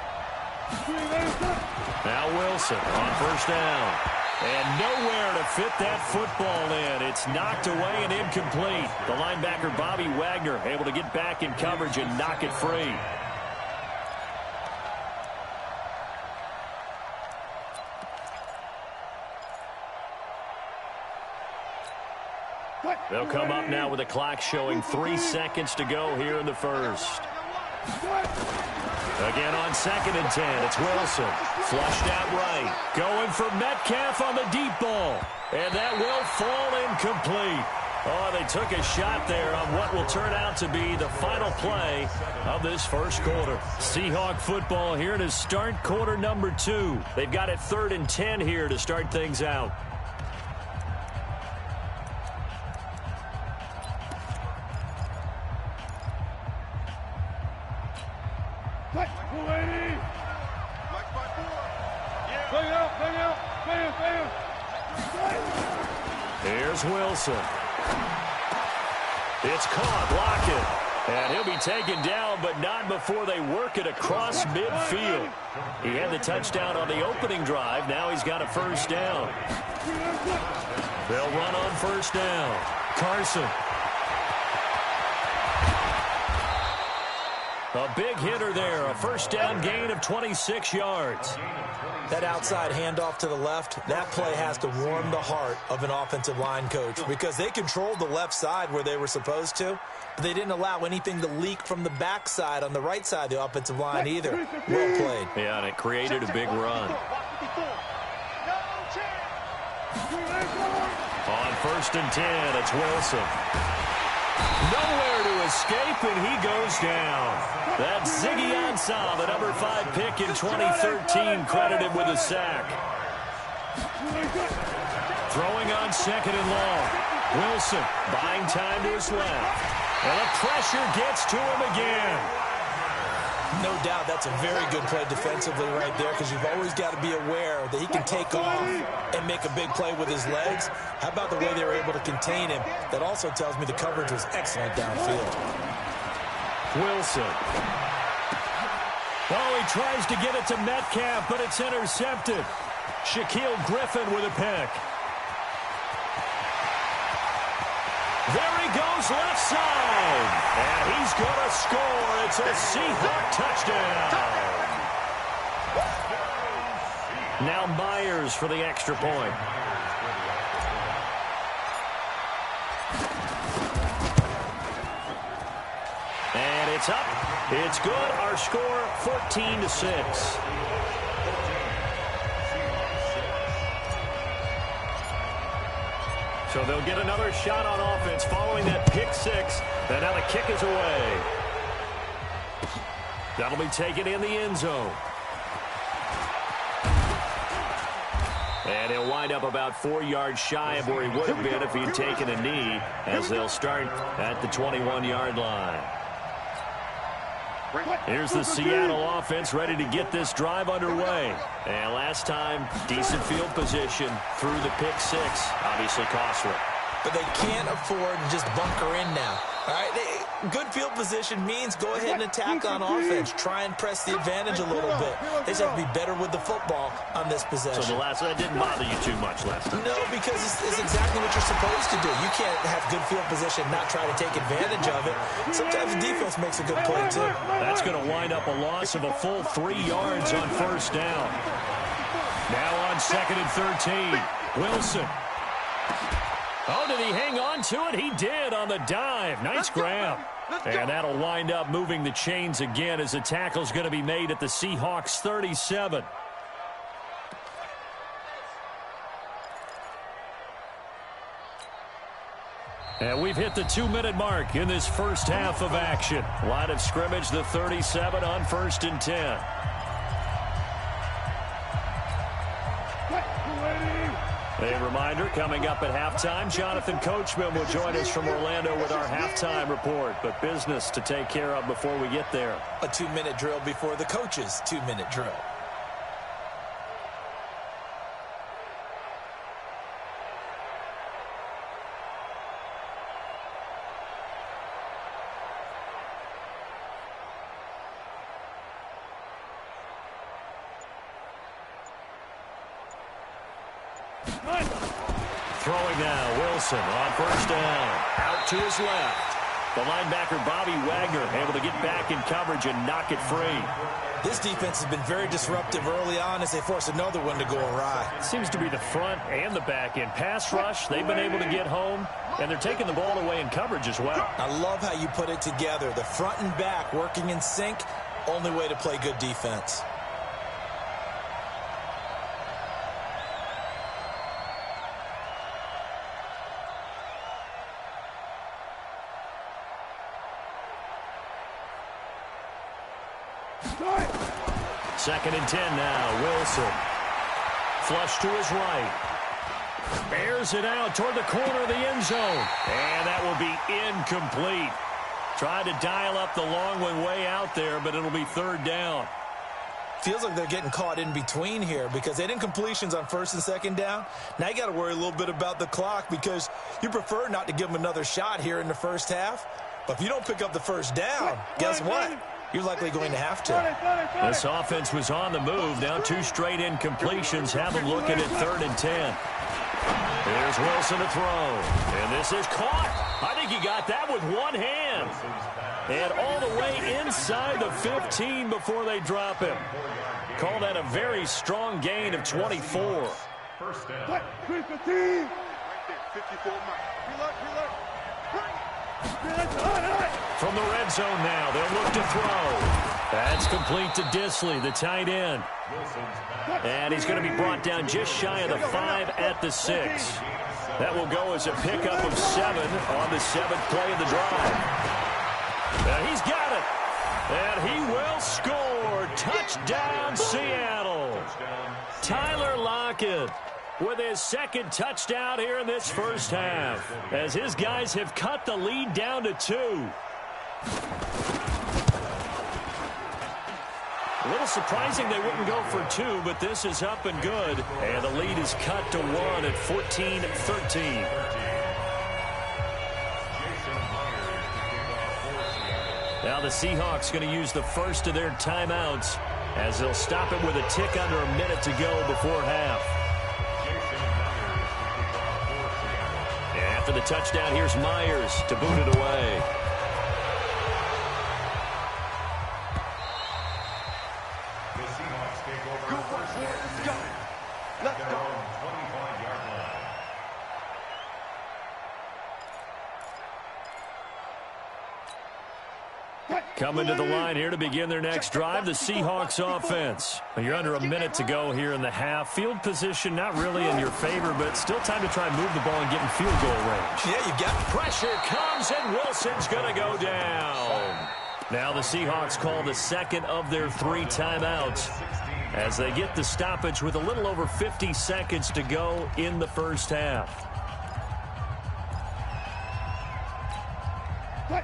Now Wilson on first down. And nowhere to fit that football in. It's knocked away and incomplete. The linebacker, Bobby Wagner, able to get back in coverage and knock it free. They'll come up now with the clock showing 3 seconds to go here in the first. Again on 2nd and 10, it's Wilson. Flushed out right. Going for Metcalf on the deep ball. And that will fall incomplete. Oh, they took a shot there on what will turn out to be the final play of this first quarter. Seahawk football here to start quarter number 2. They've got it 3rd and 10 here to start things out. Here's Wilson. It's caught, Lockett. And he'll be taken down, but not before they work it across midfield. He had the touchdown on the opening drive. Now he's got a first down. They'll run on first down. Carson. A big hitter there. A first down gain of 26 yards. That outside handoff to the left, that play has to warm the heart of an offensive line coach because they controlled the left side where they were supposed to, but they didn't allow anything to leak from the backside on the right side of the offensive line either. Well played. Yeah, and it created a big run. On 1st and 10, it's Wilson. Nowhere to escape, and he goes down. That's Ziggy Ansah, the number 5 pick in 2013, credited with a sack. Throwing on 2nd and long. Wilson buying time to his left. And the pressure gets to him again. No doubt that's a very good play defensively right there because you've always got to be aware that he can take off and make a big play with his legs. How about the way they were able to contain him? That also tells me the coverage was excellent downfield. Wilson. Oh, he tries to get it to Metcalf, but it's intercepted. Shaquille Griffin with a pick. There he goes left side. And he's going to score. It's a Seahawk touchdown. Now Myers for the extra point. And it's up. It's good. Our score 14-6. So they'll get another shot on offense following that pick 6. And now the kick is away. That'll be taken in the end zone. And he'll wind up about 4 yards shy of where he would have been if he'd taken a knee, as they'll start at the 21-yard line. Here's the Seattle offense ready to get this drive underway. And last time, decent field position through the pick six. Obviously costly. But they can't afford to just bunker in now. All right, good field position means go ahead and attack on offense. Try and press the advantage a little bit. They just have to be better with the football on this possession. So that didn't bother you too much last time? No, because it's exactly what you're supposed to do. You can't have good field position and not try to take advantage of it. Sometimes the defense makes a good play, too. That's going to wind up a loss of a full 3 yards on first down. Now on 2nd and 13, Wilson. Oh, did he hang on to it? He did on the dive. Nice grab. And that'll wind up moving the chains again as the tackle's going to be made at the Seahawks 37. And we've hit the 2-minute mark in this first half of action. Line of scrimmage, the 37 on 1st and 10. A reminder, coming up at halftime, Jonathan Coachman will join us from Orlando with our halftime report. But business to take care of before we get there. A 2-minute drill before the coach's 2-minute drill. Throwing now, Wilson on first down. Out to his left. The linebacker, Bobby Wagner, able to get back in coverage and knock it free. This defense has been very disruptive early on as they force another one to go awry. Seems to be the front and the back end. Pass rush, they've been able to get home, and they're taking the ball away in coverage as well. I love how you put it together. The front and back working in sync, only way to play good defense. Second and 10 now, Wilson. Flush to his right. Bears it out toward the corner of the end zone. And that will be incomplete. Tried to dial up the long one way out there, but it'll be 3rd down. Feels like they're getting caught in between here because they did incompletions on 1st and 2nd down. Now you got to worry a little bit about the clock because you prefer not to give them another shot here in the first half. But if you don't pick up the 1st down, guess what? You're likely going to have to. This offense was on the move. Now 2 straight incompletions have them looking at 3rd and 10. Here's Wilson to throw. And this is caught. I think he got that with one hand. And all the way inside the 15 before they drop him. Call that a very strong gain of 24. First down. 315. From the red zone now, they'll look to throw. That's complete to Disley, the tight end. And he's going to be brought down just shy of the 5 at the 6. That will go as a pickup of 7 on the 7th play of the drive. And he's got it. And he will score. Touchdown, Seattle. Tyler Lockett with his 2nd touchdown here in this first half, as his guys have cut the lead down to 2. A little surprising they wouldn't go for 2, but this is up and good. And the lead is cut to 1 at 14-13. Now the Seahawks going to use the first of their timeouts as they'll stop it with a tick under a minute to go before half. And after the touchdown, here's Myers to boot it away. Coming to the line here to begin their next drive, the Seahawks offense. You're under a minute to go here in the half. Field position not really in your favor, but still time to try and move the ball and get in field goal range. Yeah, you got pressure comes, and Wilson's going to go down. Now the Seahawks call the 2nd of their 3 timeouts. as they get the stoppage with a little over 50 seconds to go in the first half.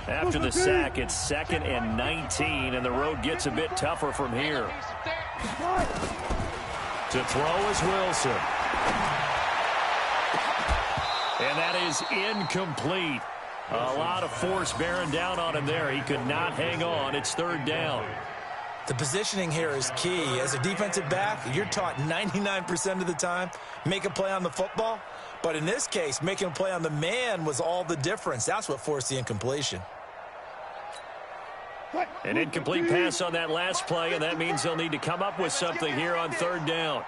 After the sack, it's 2nd and 19, and the road gets a bit tougher from here. To throw is Wilson. And that is incomplete. A lot of force bearing down on him there. He could not hang on. It's 3rd down. The positioning here is key. As a defensive back, you're taught 99% of the time, make a play on the football. But in this case, making a play on the man was all the difference. That's what forced the incompletion. An incomplete pass on that last play, and that means they'll need to come up with something here on 3rd down.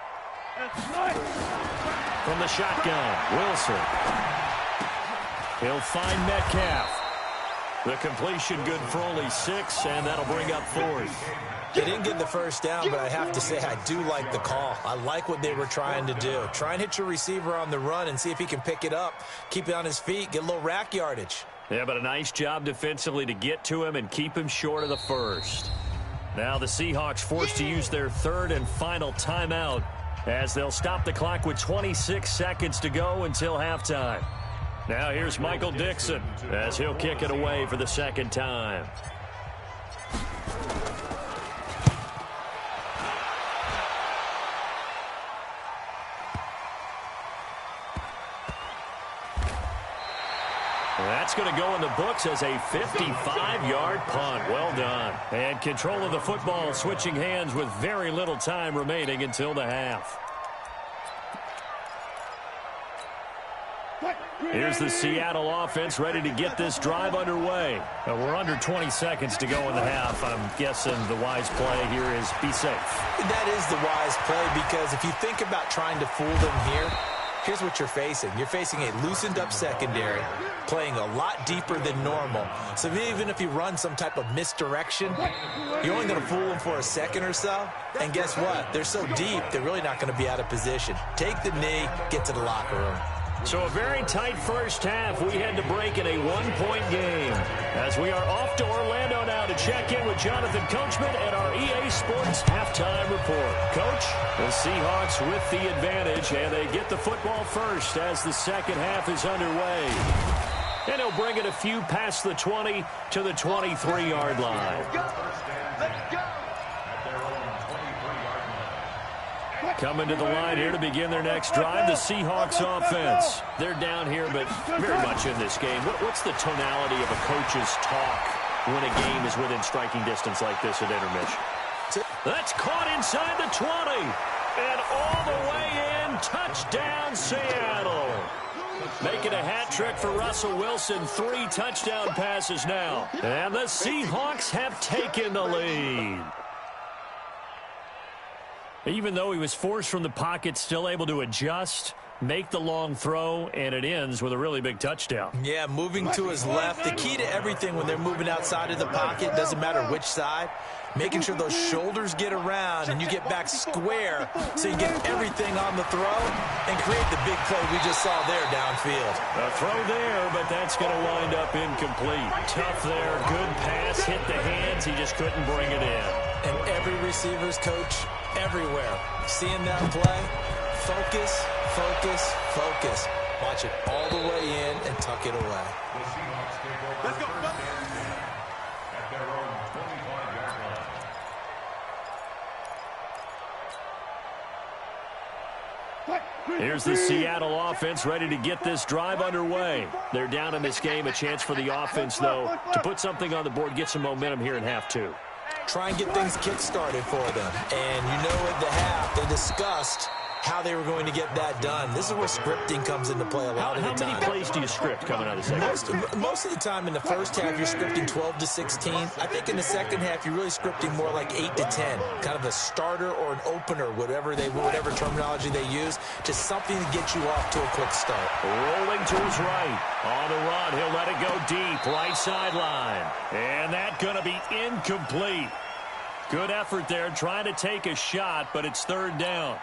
From the shotgun, Wilson. He'll find Metcalf. The completion good for only 6, and that'll bring up 4th. They didn't get the first down, but I have to say I do like the call. I like what they were trying to do. Try and hit your receiver on the run and see if he can pick it up, keep it on his feet, get a little rack yardage. Yeah, but a nice job defensively to get to him and keep him short of the first. Now the Seahawks forced to use their 3rd and final timeout as they'll stop the clock with 26 seconds to go until halftime. Now here's Michael Dixon as he'll kick it away for the 2nd time. That's going to go in the books as a 55-yard punt. Well done. And control of the football switching hands with very little time remaining until the half. Here's the Seattle offense ready to get this drive underway. We're under 20 seconds to go in the half. I'm guessing the wise play here is be safe. That is the wise play because if you think about trying to fool them here, here's what you're facing. You're facing a loosened up secondary, playing a lot deeper than normal. So even if you run some type of misdirection, you're only going to fool them for a second or so. And guess what? They're so deep, they're really not going to be out of position. Take the knee, get to the locker room. So a very tight first half. We had to break in a 1-point game. As we are off to Orlando now to check in with Jonathan Coachman at our EA Sports Halftime Report. Coach, the Seahawks with the advantage, and they get the football first as the second half is underway. And he'll bring it a few past the 20 to the 23-yard line. Let's go. Coming to the line here to begin their next drive, the Seahawks offense. They're down here, but very much in this game. What's the tonality of a coach's talk when a game is within striking distance like this at intermission? That's caught inside the 20. And all the way in, touchdown Seattle. Making a hat trick for Russell Wilson. 3 touchdown passes now. And the Seahawks have taken the lead. Even though he was forced from the pocket, still able to adjust, make the long throw, and it ends with a really big touchdown. Yeah, moving to his left. The key to everything when they're moving outside of the pocket, doesn't matter which side, making sure those shoulders get around and you get back square so you get everything on the throw and create the big play we just saw there downfield. A throw there, but that's going to wind up incomplete. Tough there, good pass, hit the hands, he just couldn't bring it in. And every receiver's coach everywhere, seeing that play, focus, focus, focus. Watch it all the way in and tuck it away. Let's go. At their own 25-yard line. Here's the Seattle offense ready to get this drive underway. They're down in this game. A chance for the offense, though, to put something on the board, get some momentum here in half 2. Try and get things kick-started for them. And you know at the half, they discussed how they were going to get that done. This is where scripting comes into play a lot of the time. How many plays do you script coming out of the second? Most of the time in the first half, you're scripting 12 to 16. I think in the second half, you're really scripting more like 8 to 10. Kind of a starter or an opener, whatever terminology they use. Just something to get you off to a quick start. Rolling to his right. On the run, he'll let it go deep. Right sideline. And that's going to be incomplete. Good effort there, trying to take a shot, but it's 3rd down.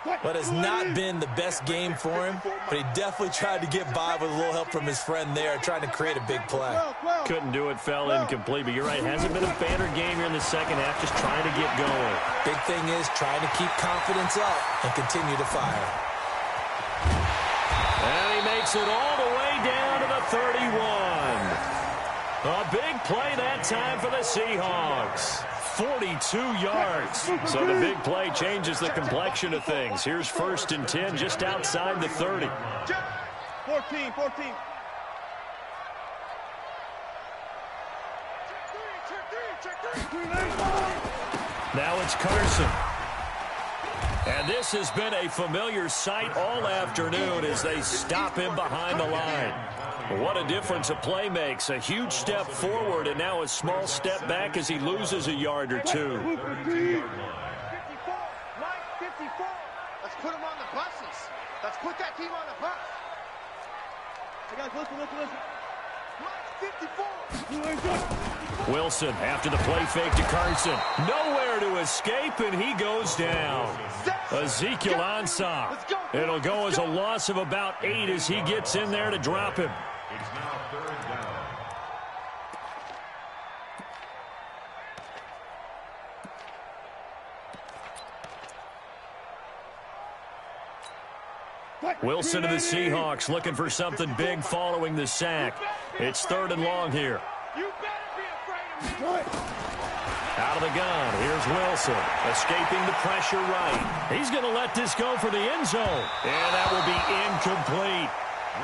But it's not been the best game for him, but he definitely tried to get by with a little help from his friend there, trying to create a big play. Couldn't do it, fell incomplete, but you're right. Hasn't been a banner game here in the second half, just trying to get going. Big thing is trying to keep confidence up and continue to fire. And he makes it all the way down to the 31. A big play that time for the Seahawks. 42 yards. So the big play changes the complexion of things. Here's 1st and 10 just outside the 30. 14. Now it's Carson. And this has been a familiar sight all afternoon as they stop him behind the line. What a difference a play makes. A huge step forward and now a small step back as he loses a yard or two. 54. Let's put him on the buses. Let's put that team on the bus. Hey guys, listen. 54. Wilson after the play fake to Carson. Nowhere to escape, and he goes down. Ezekiel Ansah. It'll go as a loss of about 8 as he gets in there to drop him. It's now 3rd down. Wilson to the Seahawks looking for something big following the sack. It's 3rd and long here. You better be afraid of me. Out of the gun, here's Wilson, escaping the pressure right. He's going to let this go for the end zone, and that will be incomplete.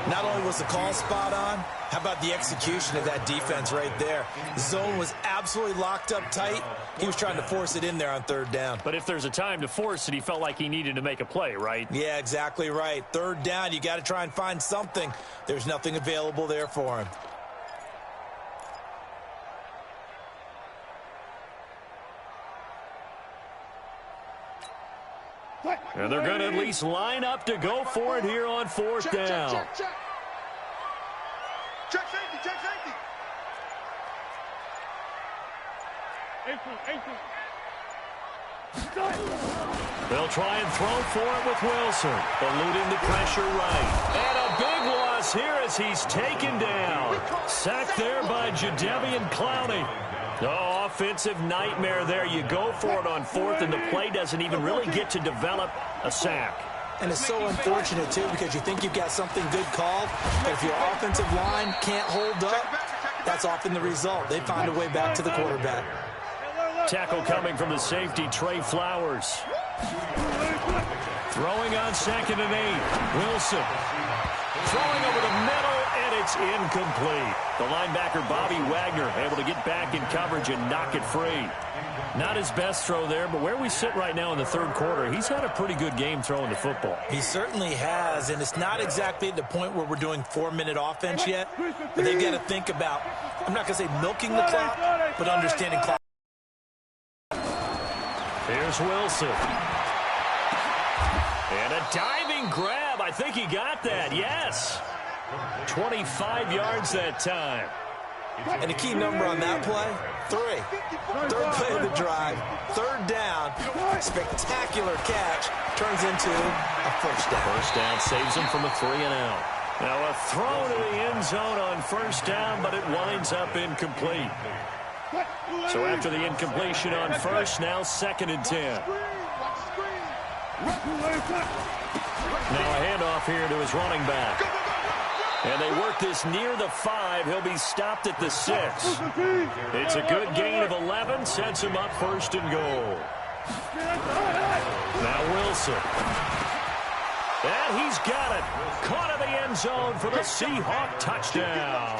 Not only was the call spot on, how about the execution of that defense right there? The zone was absolutely locked up tight. He was trying to force it in there on 3rd down. But if there's a time to force it, he felt like he needed to make a play, right? Yeah, exactly right. 3rd down, you got to try and find something. There's nothing available there for him. And they're going to at least line up to go for it here on 4th down. Check safety. 18. They'll try and throw for it with Wilson, eluding the pressure right. And a big loss here as he's taken down. Sacked there by Jadeveon Clowney. Oh, offensive nightmare there. You go for it on 4th, and the play doesn't even really get to develop a sack. And it's so unfortunate, too, because you think you've got something good called, but if your offensive line can't hold up, that's often the result. They find a way back to the quarterback. Tackle coming from the safety, Trey Flowers. Throwing on 2nd and 8. Wilson. Throwing over the middle, and it's incomplete. The linebacker, Bobby Wagner, able to get back in coverage and knock it free. Not his best throw there, but where we sit right now in the 3rd quarter, he's had a pretty good game throwing the football. He certainly has, and it's not exactly at the point where we're doing 4-minute offense yet, but they've got to think about, I'm not going to say milking the clock, but understanding clock. Here's Wilson. And a diving grab. I think he got that, yes. 25 yards that time. And a key number on that play, 3. 3rd play of the drive, 3rd down, spectacular catch, turns into a 1st down. 1st down saves him from a 3-and-out. Now a throw to the end zone on 1st down, but it winds up incomplete. So after the incompletion on 1st, now 2nd and 10. Now a handoff here to his running back. And they work this near the 5. He'll be stopped at the 6. It's a good gain of 11. Sets him up 1st and goal. Now Wilson. And he's got it. Caught in the end zone for the Seahawk touchdown.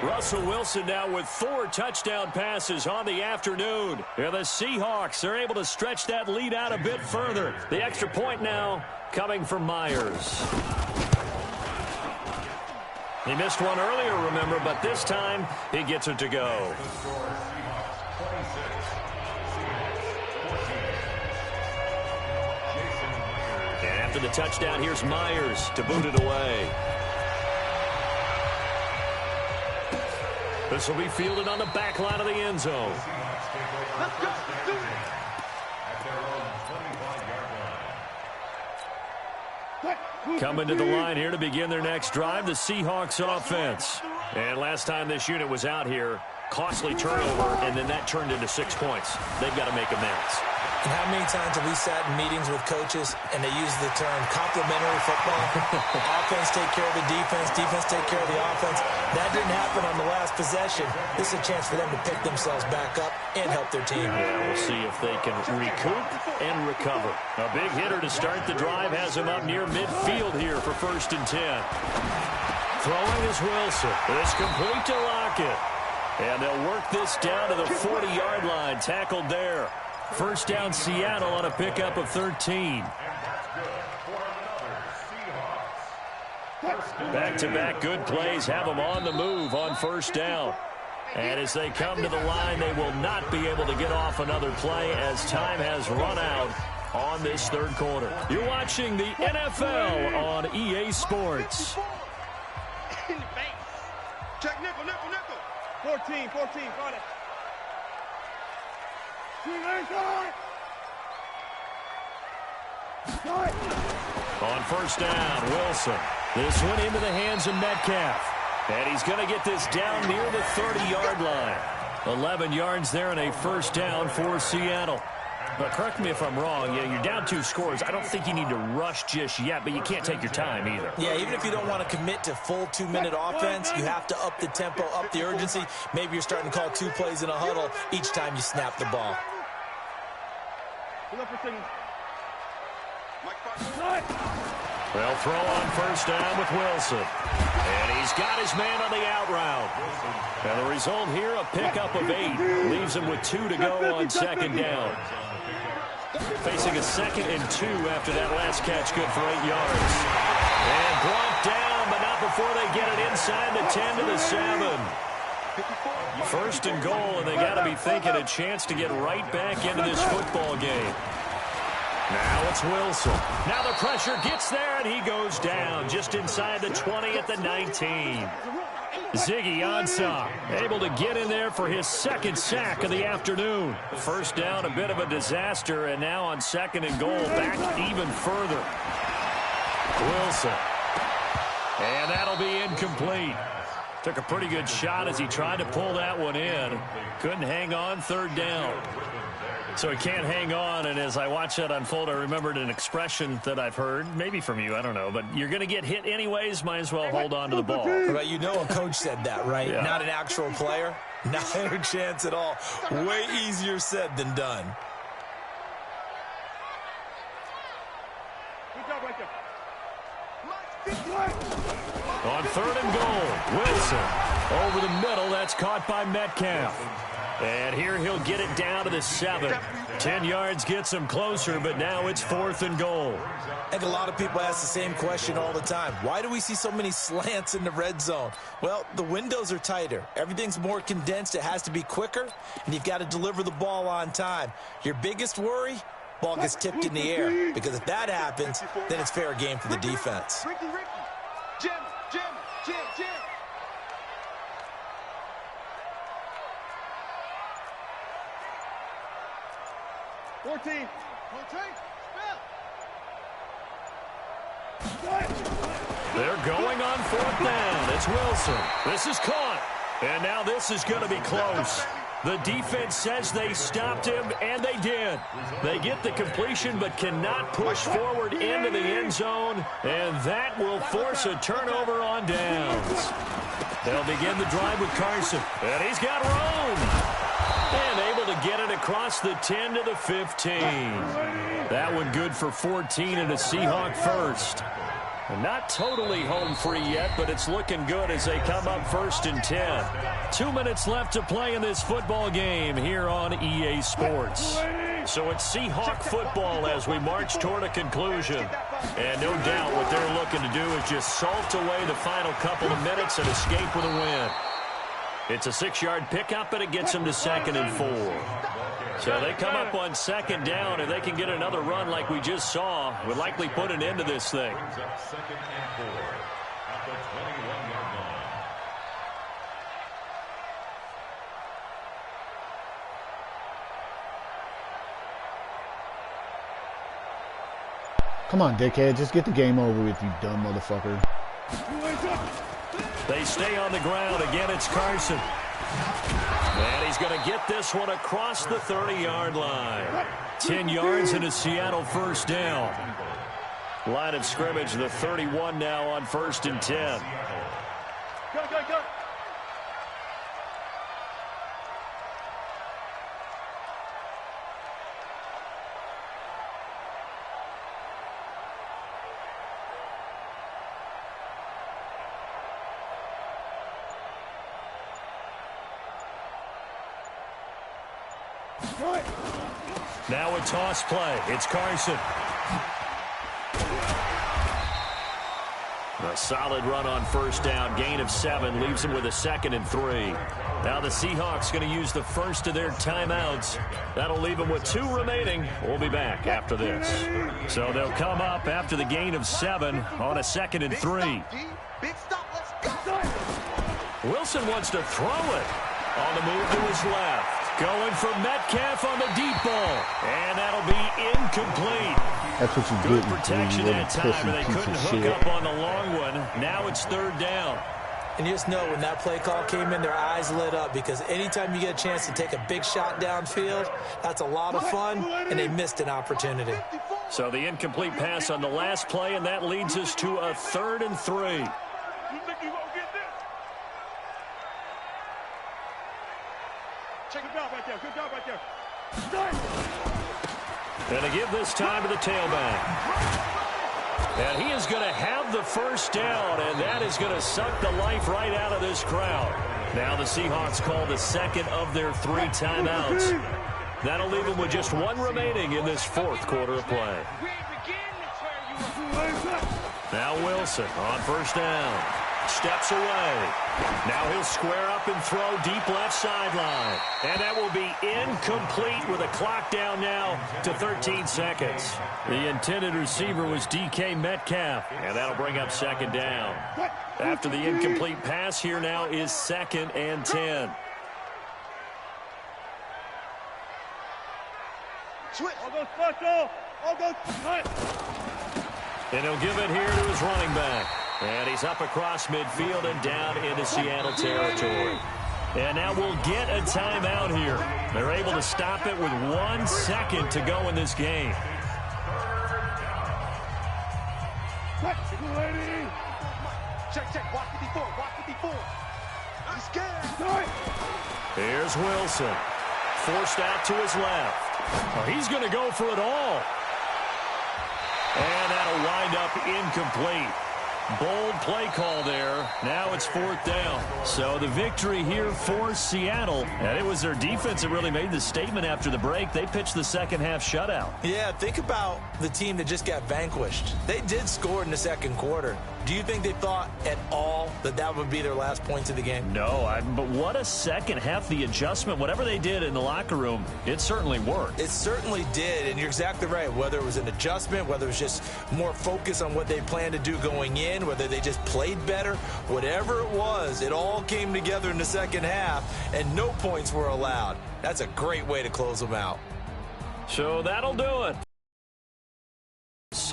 Russell Wilson now with 4 touchdown passes on the afternoon. And the Seahawks are able to stretch that lead out a bit further. The extra point now coming from Myers. He missed one earlier, remember, but this time he gets it to go. And after the touchdown, here's Myers to boot it away. This will be fielded on the back line of the end zone. Coming to the line here to begin their next drive, the Seahawks offense. And last time this unit was out here, costly turnover, and then that turned into 6 points. They've got to make amends. And how many times have we sat in meetings with coaches and they use the term complementary football? Offense take care of the defense, defense take care of the offense. That didn't happen on the last possession. This is a chance for them to pick themselves back up and help their team. Yeah, we'll see if they can recoup and recover. A big hitter to start the drive has him up near midfield here for 1st and 10. Throwing is Wilson. It's complete to Lockett. And they'll work this down to the 40-yard line. Tackled there. First down, Seattle on a pickup of 13. Back-to-back good plays have them on the move on first down. And as they come to the line, they will not be able to get off another play as time has run out on this third quarter. You're watching the NFL on EA Sports. Check nickel, nickel, nickel. 14, got it. On first down, Wilson. This one into the hands of Metcalf. And he's going to get this down near the 30-yard line. 11 yards there and a first down for Seattle. But correct me if I'm wrong, you're down 2 scores. I don't think you need to rush just yet, but you can't take your time either. Yeah, even if you don't want to commit to full 2-minute offense, you have to up the tempo, up the urgency. Maybe you're starting to call 2 plays in a huddle each time you snap the ball. They'll throw on first down with Wilson. And he's got his man on the out route. And the result here, a pickup of 8. Leaves him with 2 to go on second down. Facing a 2nd and 2 after that last catch, good for 8 yards. And brought down, but not before they get it inside the 10 to the 7. First and goal, and they got to be thinking a chance to get right back into this football game. Now it's Wilson. Now the pressure gets there, and he goes down just inside the 20 at the 19. Ziggy Ansah able to get in there for his 2nd sack of the afternoon. First down, a bit of a disaster, and now on 2nd and goal, back even further. Wilson. And that'll be incomplete. Took a pretty good shot as he tried to pull that one in. Couldn't hang on, 3rd down. So he can't hang on, and as I watch that unfold, I remembered an expression that I've heard, maybe from you, I don't know, but you're going to get hit anyways, might as well hold on to the ball. Well, you know a coach said that, right? Yeah. Not an actual player. Not a chance at all. Way easier said than done. Good job right there. On 3rd and goal, Wilson over the middle. That's caught by Metcalf. And here he'll get it down to the 7. 10 yards gets him closer, but now it's 4th and goal. I think a lot of people ask the same question all the time. Why do we see so many slants in the red zone? Well, the windows are tighter. Everything's more condensed. It has to be quicker, and you've got to deliver the ball on time. Your biggest worry? Ball gets tipped in the air, because if that happens, then it's fair game for the defense. Ricky. Jim. 14. They're going on 4th down. It's Wilson. This is caught. And now this is going to be close. The defense says they stopped him, and they did. They get the completion but cannot push forward into the end zone, and that will force a turnover on downs. They'll begin the drive with Carson, and he's got room. And able to get it across the 10 to the 15. That one good for 14 and a Seahawk first. And not totally home free yet, but it's looking good as they come up 1st and 10. 2 minutes left to play in this football game here on EA Sports. So it's Seahawk football as we march toward a conclusion. And no doubt what they're looking to do is just salt away the final couple of minutes and escape with a win. It's a 6-yard pickup, and it gets them to 2nd and 4. So they come up on 2nd down, and they can get another run like we just saw. Would likely put an end to this thing. 2nd and 4 at the 21-yard line. Come on, dickhead. Just get the game over with, you dumb motherfucker. They stay on the ground. Again, it's Carson. And he's going to get this one across the 30-yard line. 10 yards and a Seattle first down. Line of scrimmage, the 31 now on 1st and 10. Go. Now a toss play. It's Carson. A solid run on first down. Gain of 7 leaves him with a 2nd and 3. Now the Seahawks going to use the first of their timeouts. That'll leave them with 2 remaining. We'll be back after this. So they'll come up after the gain of 7 on a 2nd and 3. Big stop, let's go. Wilson wants to throw it. On the move to his left. Going for Metcalf on the deep ball. And that'll be incomplete. That's what you Good get. protection that time, but they couldn't hook up on the long one. Now it's 3rd down. And you just know when that play call came in, their eyes lit up, because anytime you get a chance to take a big shot downfield, that's a lot of fun, and they missed an opportunity. So the incomplete pass on the last play, and that leads us to a 3rd and 3. You think you gonna get this? Check it out right there. Good job right there. And to give this time to the tailback. And he is going to have the first down, and that is going to suck the life right out of this crowd. Now the Seahawks call the 2nd of their 3 timeouts. That'll leave them with just 1 remaining in this 4th quarter of play. Now Wilson on first down. Steps away. Now he'll square up and throw deep left sideline. And that will be incomplete with a clock down now to 13 seconds. The intended receiver was DK Metcalf. And that'll bring up 2nd down. After the incomplete pass, here now is 2nd and 10. And he'll give it here to his running back. And he's up across midfield and down into Seattle territory. And now we'll get a timeout here. They're able to stop it with 1 second to go in this game. Check. Watch 54. He's scared. Here's Wilson. Forced out to his left. Oh, he's going to go for it all. And that'll wind up incomplete. Bold play call there. Now it's 4th down. So the victory here for Seattle. And it was their defense that really made the statement after the break. They pitched the second half shutout. Yeah, think about the team that just got vanquished. They did score in the 2nd quarter. Do you think they thought at all that that would be their last points of the game? No, but what a second half. The adjustment, whatever they did in the locker room, it certainly worked. It certainly did, and you're exactly right. Whether it was an adjustment, whether it was just more focus on what they planned to do going in, whether they just played better, whatever it was, it all came together in the second half, and no points were allowed. That's a great way to close them out. So that'll do it.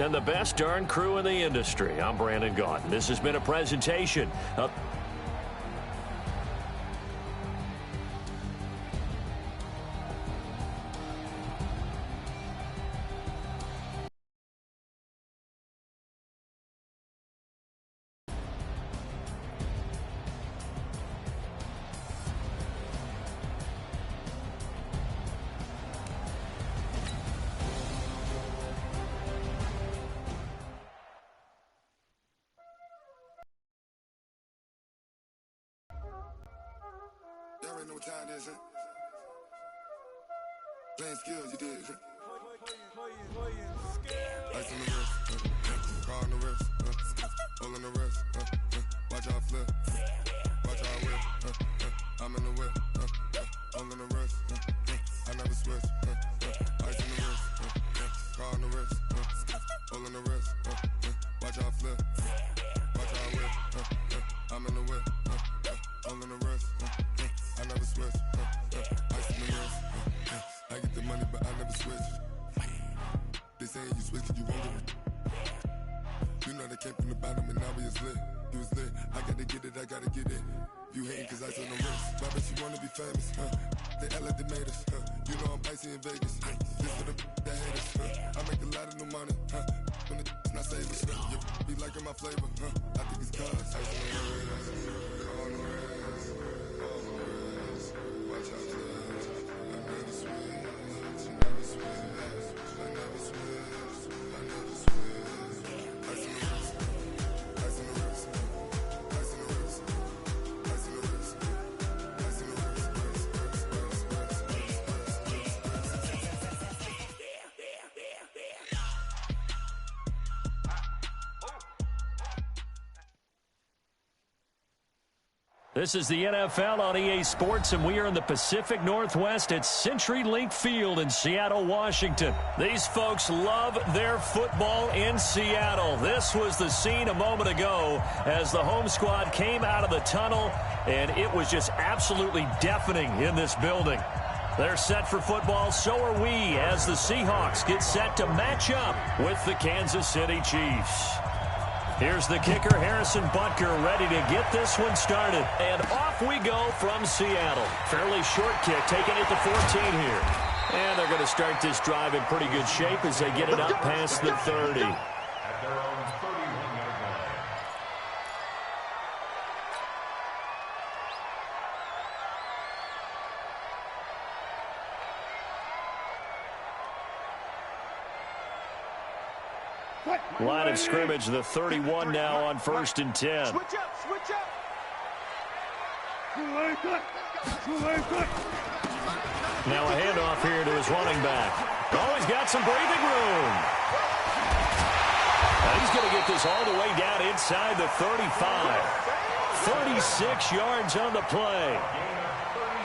And the best darn crew in the industry. I'm Brandon Gaudin. This has been a presentation of Y'all already know what time it is, huh? Playing skills, you did, huh? Ice on the wrist, car on the wrist, hole in the wrist, watch out flip, watch out whip, I'm in the whip, hole in the wrist, I never switch, ice on the wrist, car on the wrist, hole in the wrist, watch out flip, watch out whip, I'm in the whip, hole in the wrist, I never switch, ice in the wrist, I get the money but I never switch. They saying you switch 'cause you won't get it. came from the bottom and now we is lit. You was lit. I gotta get it, I gotta get it. You hating cause I took no risks. But I bet you wanna be famous, They act like they made us, You know I'm icy in Vegas, This for the that hate us, I make a lot of new money, When the not savers, You be liking my flavor, I think it's cause ice on the wrist, on the wrist, on the wrist. Watch out, please. I never switch, I never switch, I never switch, I never switch. Ice on the wrist, ice on the wrist, ice on the wrist, ice on the wrist, ice on the wrist. This is the NFL on EA Sports, and we are in the Pacific Northwest at CenturyLink Field in Seattle, Washington. These folks love their football in Seattle. This was the scene a moment ago as the home squad came out of the tunnel, and it was just absolutely deafening in this building. They're set for football, so are we, as the Seahawks get set to match up with the Kansas City Chiefs. Here's the kicker, Harrison Butker, ready to get this one started. And off we go from Seattle. Fairly short kick, taking it to 14 here. And they're going to start this drive in pretty good shape as they get it up past the 30. At their own 31-yard line. Line of scrimmage, the 31 now on 1st and 10. Switch up, switch up. Now a handoff here to his running back. Oh, he's got some breathing room. Now he's going to get this all the way down inside the 35. 36 yards on the play.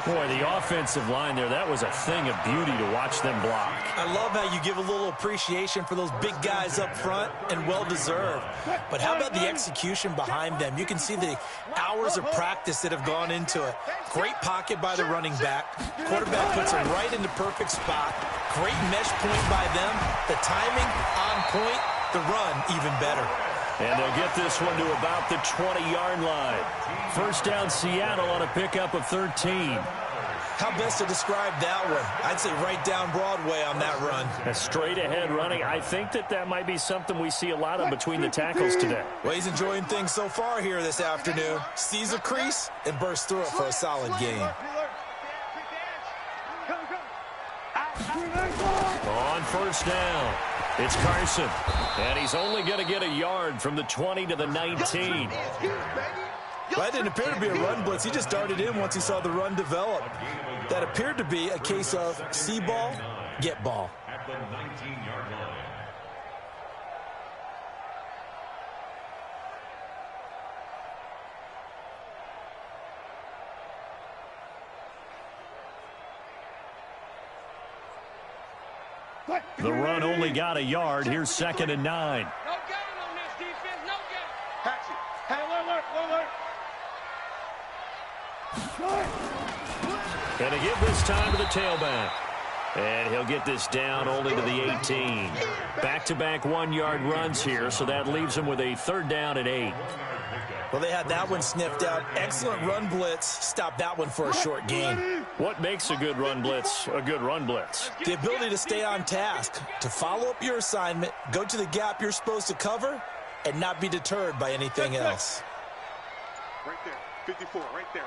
Boy, the offensive line there, that was a thing of beauty to watch them block. I love how you give a little appreciation for those big guys up front, and well-deserved. But how about the execution behind them? You can see the hours of practice that have gone into it. Great pocket by the running back. Quarterback puts him right in the perfect spot. Great mesh point by them. The timing on point. The run even better. And they'll get this one to about the 20-yard line. First down, Seattle on a pickup of 13. How best to describe that one? I'd say right down Broadway on that run. A straight-ahead running. I think that might be something we see a lot of between the tackles today. Well, he's enjoying things so far here this afternoon. Sees a crease and bursts through it for a solid gain. On first down, it's Carson. And he's only going to get a yard from the 20 to the 19. That didn't appear to be a run blitz. He just darted in once he saw the run develop. That appeared to be a case of see ball, get ball. At the 19-yard line. The run only got a yard. Here's 2nd and 9. No gain on this defense, no gain. Patch it. Hey, alert. Going to give this time to the tailback. And he'll get this down only to the 18. Back-to-back 1-yard runs here, so that leaves him with a 3rd down at 8. Well, they had that one sniffed out. Excellent run blitz. Stop that one for a short gain. What makes a good run blitz a good run blitz? The ability to stay on task, to follow up your assignment, go to the gap you're supposed to cover, and not be deterred by anything else. Right there, 54, right there.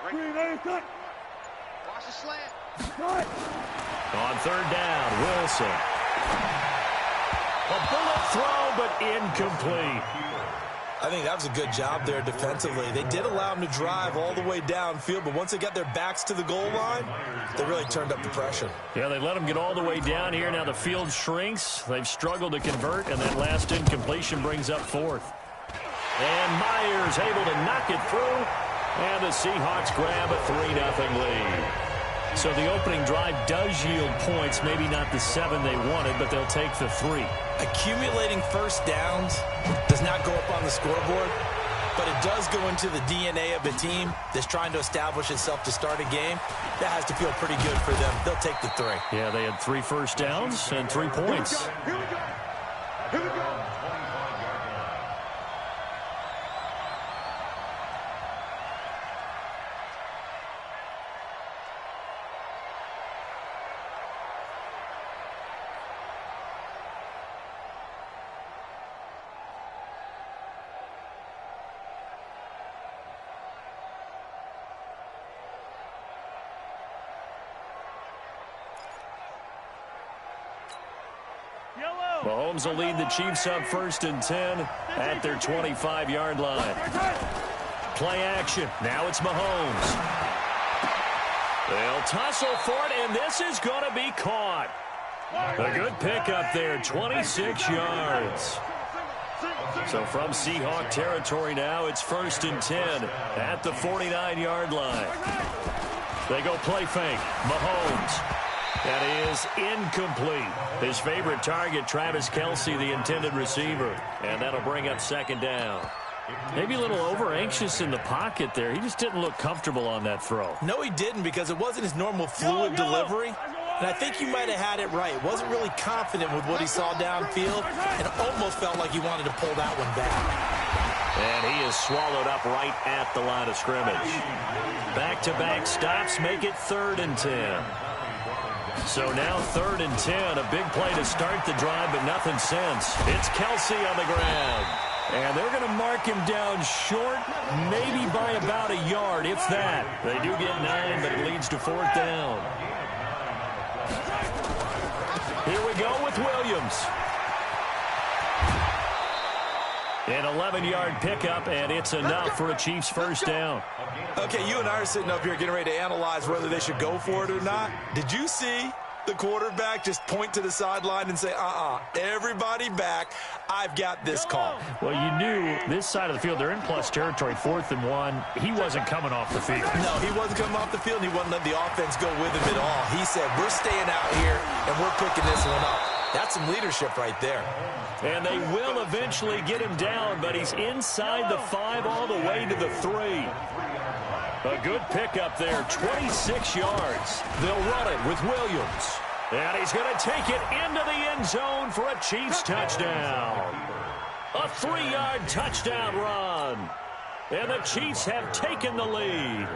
Watch the slant. On 3rd down, Wilson. A bullet throw, but incomplete. I think that was a good job there defensively. They did allow him to drive all the way downfield, but once they got their backs to the goal line, they really turned up the pressure. Yeah, they let him get all the way down here. Now the field shrinks. They've struggled to convert, and that last incompletion brings up 4th. And Myers able to knock it through, and the Seahawks grab a 3-0 lead. So the opening drive does yield points, maybe not the 7 they wanted, but they'll take the 3. Accumulating first downs does not go up on the scoreboard, but it does go into the DNA of a team that's trying to establish itself to start a game. That has to feel pretty good for them. They'll take the 3. Yeah, they had 3 first downs and 3 points. Here we go. Mahomes will lead the Chiefs up 1st and 10 at their 25-yard line. Play action. Now it's Mahomes. They'll tussle for it, and this is going to be caught. A good pickup there, 26 yards. So from Seahawk territory now, it's 1st and 10 at the 49-yard line. They go play fake. Mahomes. That is incomplete. His favorite target, Travis Kelce, the intended receiver. And that'll bring up 2nd down. Maybe a little over-anxious in the pocket there. He just didn't look comfortable on that throw. No, he didn't, because it wasn't his normal fluid delivery. And I think he might have had it right. Wasn't really confident with what he saw downfield, and almost felt like he wanted to pull that one back. And he is swallowed up right at the line of scrimmage. Back-to-back stops make it 3rd and 10. So now 3rd and 10, a big play to start the drive, but nothing since. It's Kelce on the ground. And they're going to mark him down short, maybe by about a yard, if that. They do get 9, but it leads to 4th down. Here we go with Williams. An 11-yard pickup, and it's enough for a Chiefs 1st down. Okay, you and I are sitting up here getting ready to analyze whether they should go for it or not. Did you see the quarterback just point to the sideline and say, everybody back, I've got this call? Well, you knew this side of the field, they're in plus territory, 4th and 1. He wasn't coming off the field. No, he wasn't coming off the field, and he wasn't letting the offense go with him at all. He said, we're staying out here, and we're picking this one up. That's some leadership right there. And they will eventually get him down, but he's inside the 5 all the way to the 3. A good pickup there, 26 yards. They'll run it with Williams. And he's going to take it into the end zone for a Chiefs touchdown. A 3-yard touchdown run. And the Chiefs have taken the lead.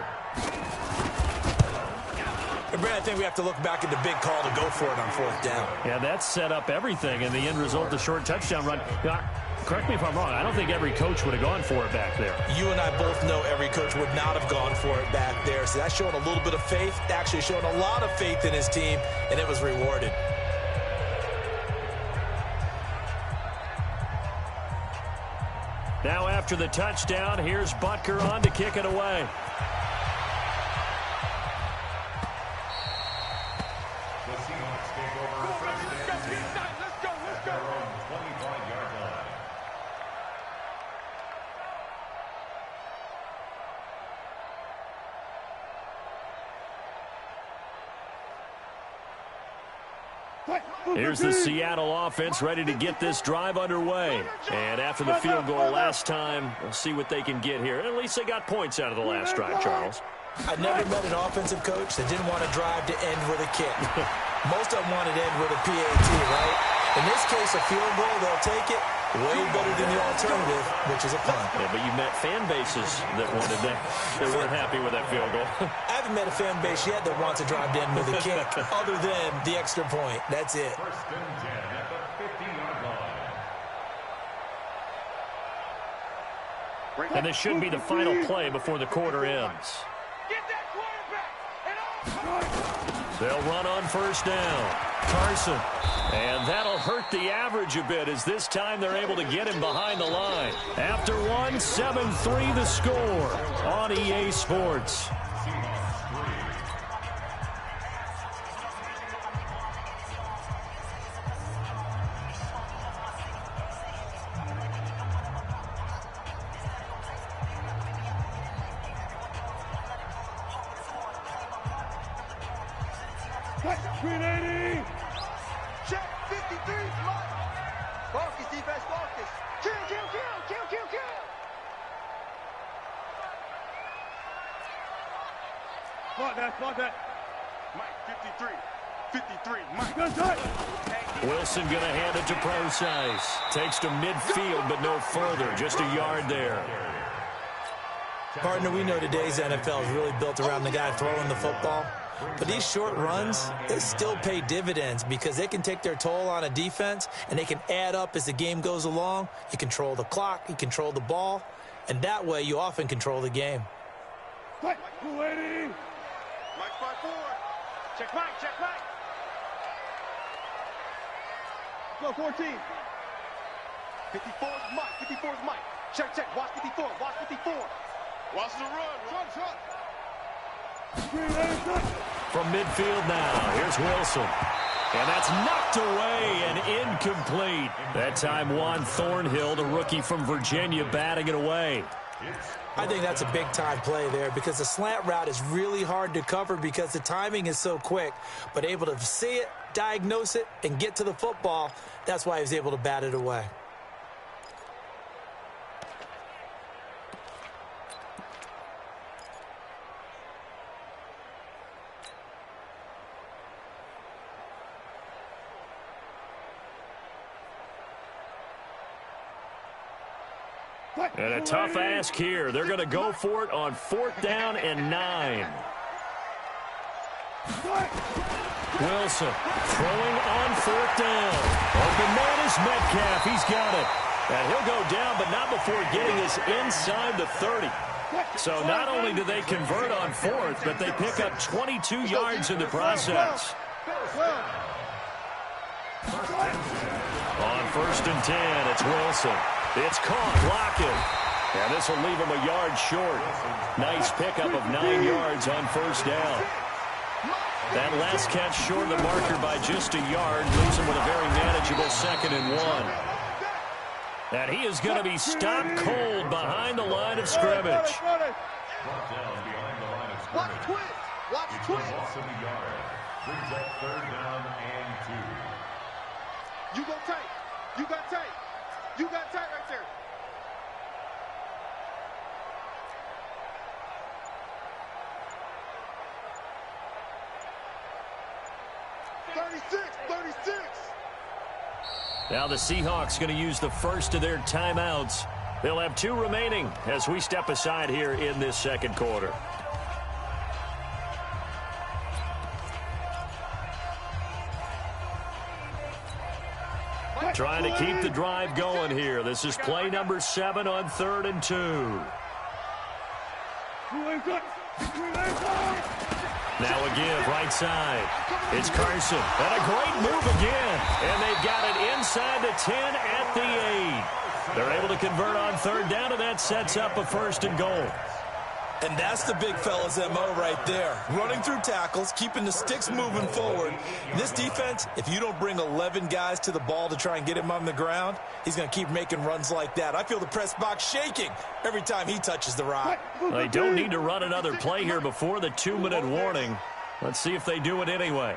And Brad, I think we have to look back at the big call to go for it on 4th down. Yeah, that set up everything, and the end result, the short touchdown run. Now, correct me if I'm wrong, I don't think every coach would have gone for it back there. You and I both know every coach would not have gone for it back there. So that's showing a little bit of faith, actually showing a lot of faith in his team, and it was rewarded. Now after the touchdown, here's Butker on to kick it away. Here's the Seattle offense ready to get this drive underway. And after the field goal last time, we'll see what they can get here. At least they got points out of the last drive, Charles. I never met an offensive coach that didn't want a drive to end with a kick. Most of them wanted to end with a PAT, right? In this case, a field goal, they'll take it. Way better than the alternative, which is a punt. Yeah, but you met fan bases that wanted that. They weren't happy with that field goal. I haven't met a fan base yet that wants a drive to end with a kick, other than the extra point. That's it. 1st and 10 at the 50-yard line. And this should be the final play before the quarter ends. Get that quarterback. They'll run on 1st down. Carson. And that'll hurt the average a bit, as this time they're able to get him behind the line. After one, 7-3 the score on EA Sports. Check 53, Mike. Marcus, defense, Marcus. Kill. Spot that. Mike, 53, Mike. Wilson going to hand it to Procise. Takes to midfield, but no further. Just a yard there. Partner, we know today's NFL is really built around the guy throwing the football. But these short runs, they still pay dividends because they can take their toll on a defense, and they can add up as the game goes along. You control the clock, you control the ball, and that way you often control the game. Mike, 280. Mike, 5-4. Check Mike. go, 14. 54 is Mike. 54 is Mike. Check, check. Watch 54. Watch 54. Watch the run. Run. From midfield now, here's Wilson. And that's knocked away and incomplete. That time Juan Thornhill, the rookie from Virginia, batting it away. I think that's a big-time play there because the slant route is really hard to cover because the timing is so quick. But able to see it, diagnose it, and get to the football, that's why he was able to bat it away. And a tough ask here. They're going to go for it on 4th down and 9. Wilson throwing on 4th down. Open man is Metcalf. He's got it. And he'll go down, but not before getting us inside the 30. So not only do they convert on 4th, but they pick up 22 yards in the process. On 1st and 10, it's Wilson. It's caught, blocking. And this will leave him a yard short. Nice pickup of 9 yards on 1st down. That last catch short of the marker by just a yard, leaves him with a very manageable 2nd and 1. And he is going to be stopped cold behind the line of scrimmage. Watch twist. Watch twist. Brings up 3rd down and 2. You go tight. You got tight. You got tight right there. Now the Seahawks going to use the first of their timeouts. They'll have 2 remaining as we step aside here in this 2nd quarter. Trying to keep the drive going here. This is play number 7 on 3rd and 2. Now a give right side. It's Carson. And a great move again. And they've got it inside the 10 at the 8. They're able to convert on 3rd down, and that sets up a 1st and goal. And that's the big fella's MO right there. Running through tackles, keeping the sticks moving forward. This defense, if you don't bring 11 guys to the ball to try and get him on the ground, he's going to keep making runs like that. I feel the press box shaking every time he touches the rock. They don't need to run another play here before the 2-minute warning. Let's see if they do it anyway.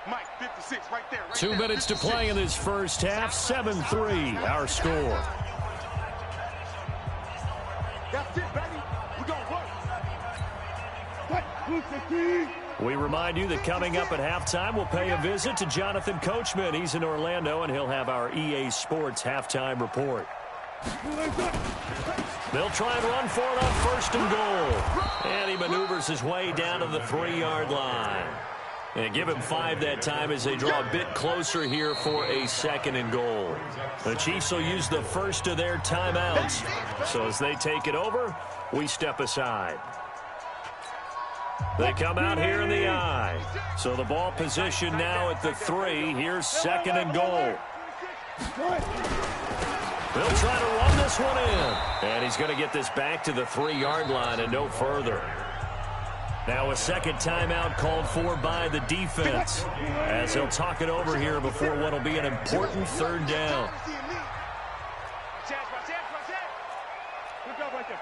Mike, 56, right there. 2 minutes to play in this first half. 7-3, our score. That's it, baby. We're going to work. We remind you that coming up at halftime, we'll pay a visit to Jonathan Coachman. He's in Orlando, and he'll have our EA Sports halftime report. They'll try and run for it on 1st and goal. And he maneuvers his way down to the 3-yard line. And give him 5 that time as they draw a bit closer here for a 2nd and goal. The Chiefs will use the first of their timeouts. So as they take it over, we step aside. They come out here in the I. So the ball position now at the 3. Here's 2nd and goal. They'll try to run this one in. And he's going to get this back to the 3-yard line and no further. Now a 2nd timeout called for by the defense as they'll talk it over here before what will be an important 3rd down. Good job right there.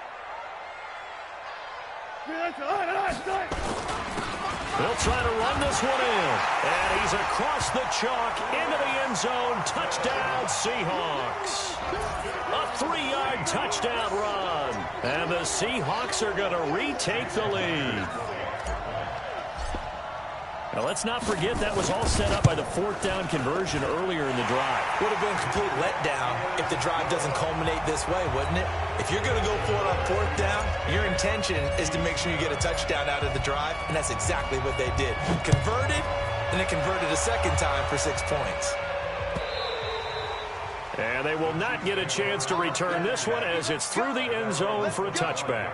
They'll try to run this one in. And he's across the chalk into the end zone. Touchdown, Seahawks. A 3-yard touchdown run. And the Seahawks are going to retake the lead. Now, let's not forget that was all set up by the 4th down conversion earlier in the drive. Would have been a complete letdown if the drive doesn't culminate this way, wouldn't it? If you're going to go for it on 4th down, your intention is to make sure you get a touchdown out of the drive, and that's exactly what they did. Converted, and they converted a 2nd time for 6 points. And they will not get a chance to return this one as it's through the end zone for a touchback.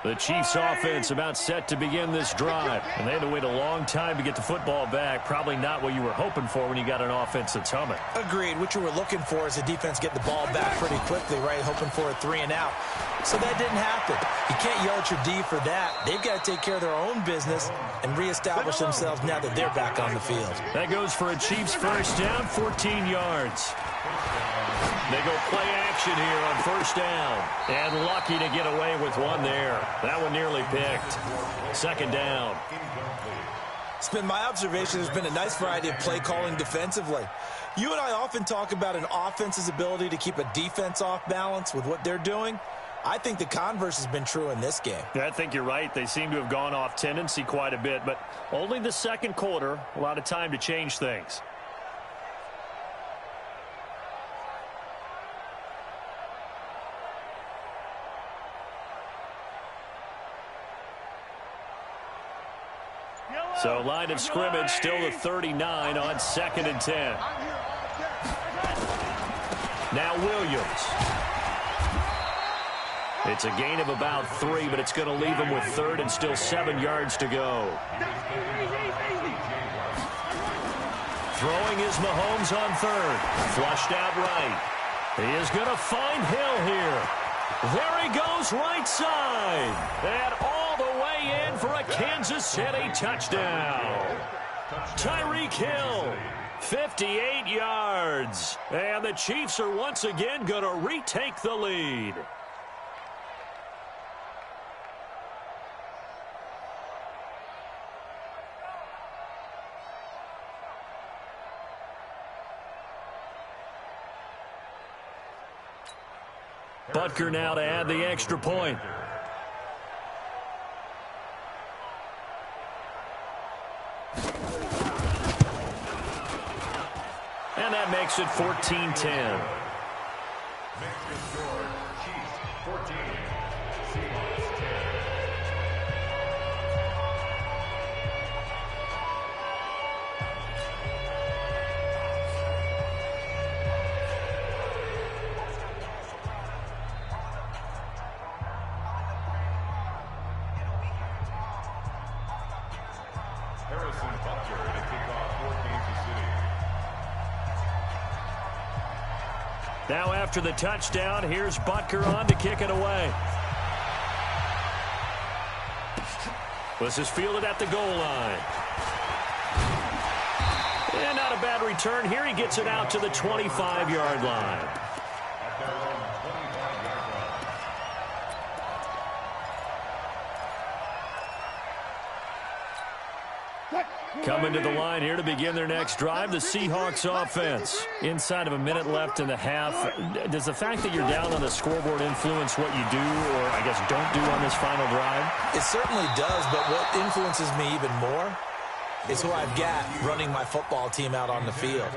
The Chiefs offense about set to begin this drive. And they had to wait a long time to get the football back. Probably not what you were hoping for when you got an offense that's humming. Agreed. What you were looking for is the defense getting the ball back pretty quickly, right? Hoping for a 3-and-out. So that didn't happen. You can't yell at your D for that. They've got to take care of their own business and reestablish themselves now that they're back on the field. That goes for a Chiefs first down, 14 yards. They go play action here on first down. And lucky to get away with one there. That one nearly picked. Second down. It's been my observation there's been a nice variety of play calling defensively. You and I often talk about an offense's ability to keep a defense off balance with what they're doing. I think the converse has been true in this game. Yeah, I think you're right. They seem to have gone off tendency quite a bit, but only the second quarter, a lot of time to change things. So line of scrimmage still the 39 on 2nd and 10. Now Williams. It's a gain of about 3, but it's going to leave him with 3rd and still 7 yards to go. Throwing is Mahomes on 3rd. Flushed out right. He is going to find Hill here. There he goes right side. And all the way in for a Kansas City touchdown. Tyreek Hill, 58 yards. And the Chiefs are once again going to retake the lead. Butker now to add the extra point. And that makes it 14-10. Chiefs 14, Seahawks 10. Now after the touchdown, here's Butker on to kick it away. This is fielded at the goal line. And not a bad return here. He gets it out to the 25-yard line. Coming to the line here to begin their next drive, the Seahawks offense. Inside of a minute left in the half. Does the fact that you're down on the scoreboard influence what you do, or I guess don't do on this final drive? It certainly does, but what influences me even more is who I've got running my football team out on the field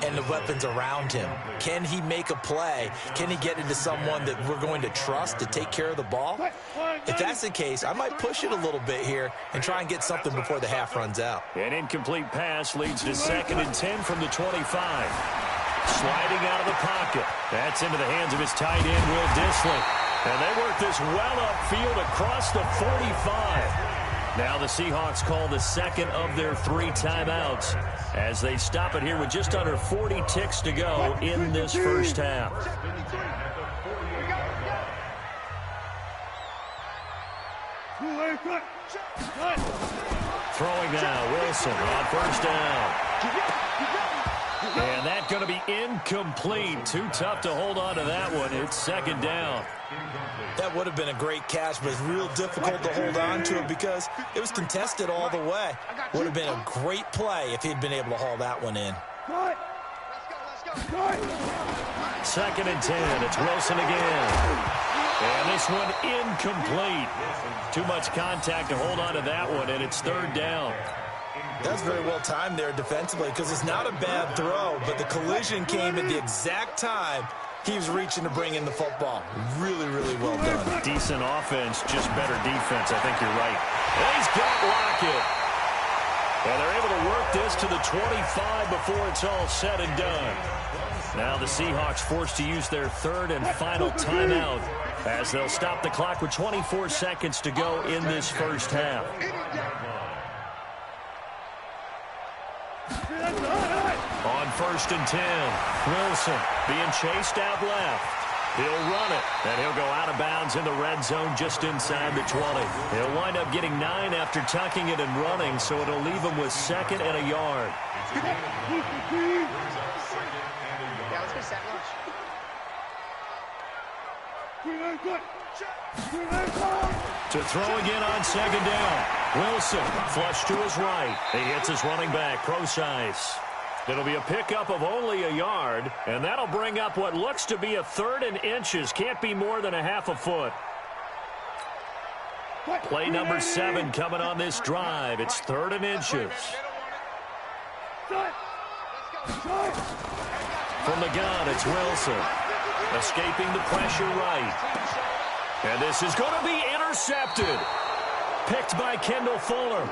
and the weapons around him. Can he make a play? Can he get into someone that we're going to trust to take care of the ball? If that's the case, I might push it a little bit here and try and get something before the half runs out. An incomplete pass leads to 2nd and 10 from the 25. Sliding out of the pocket. That's into the hands of his tight end, Will Dissly. And they work this well upfield across the 45. Now the Seahawks call the second of their 3 timeouts as they stop it here with just under 40 ticks to go in this first half. Throwing now, Wilson on first down. And that's going to be incomplete. Too tough to hold on to that one. It's 2nd down. That would have been a great catch, but it's real difficult to hold on to it because it was contested all the way. Would have been a great play if he'd been able to haul that one in. 2nd and 10. It's Wilson again. And this one incomplete. Too much contact to hold on to that one, and it's 3rd down. That's very well timed there defensively because it's not a bad throw, but the collision came at the exact time He was reaching to bring in the football. Really, really well done. Decent offense, just better defense. I think you're right. And he's got Lockett. And they're able to work this to the 25 before it's all said and done. Now the Seahawks forced to use their third and final timeout as they'll stop the clock with 24 seconds to go in this first half. On 1st and 10, Wilson being chased out left. He'll run it, and he'll go out of bounds in the red zone just inside the 20. He'll wind up getting 9 after tucking it and running, so it'll leave him with 2nd and a yard. To throw again on 2nd down. Wilson flush to his right. He hits his running back, Procise. It'll be a pickup of only a yard, and that'll bring up what looks to be a 3rd and inches. Can't be more than a half a foot. Play number 7 coming on this drive. It's 3rd and inches. From the gun, it's Wilson. Escaping the pressure right. And this is going to be intercepted. Picked by Kendall Fuller.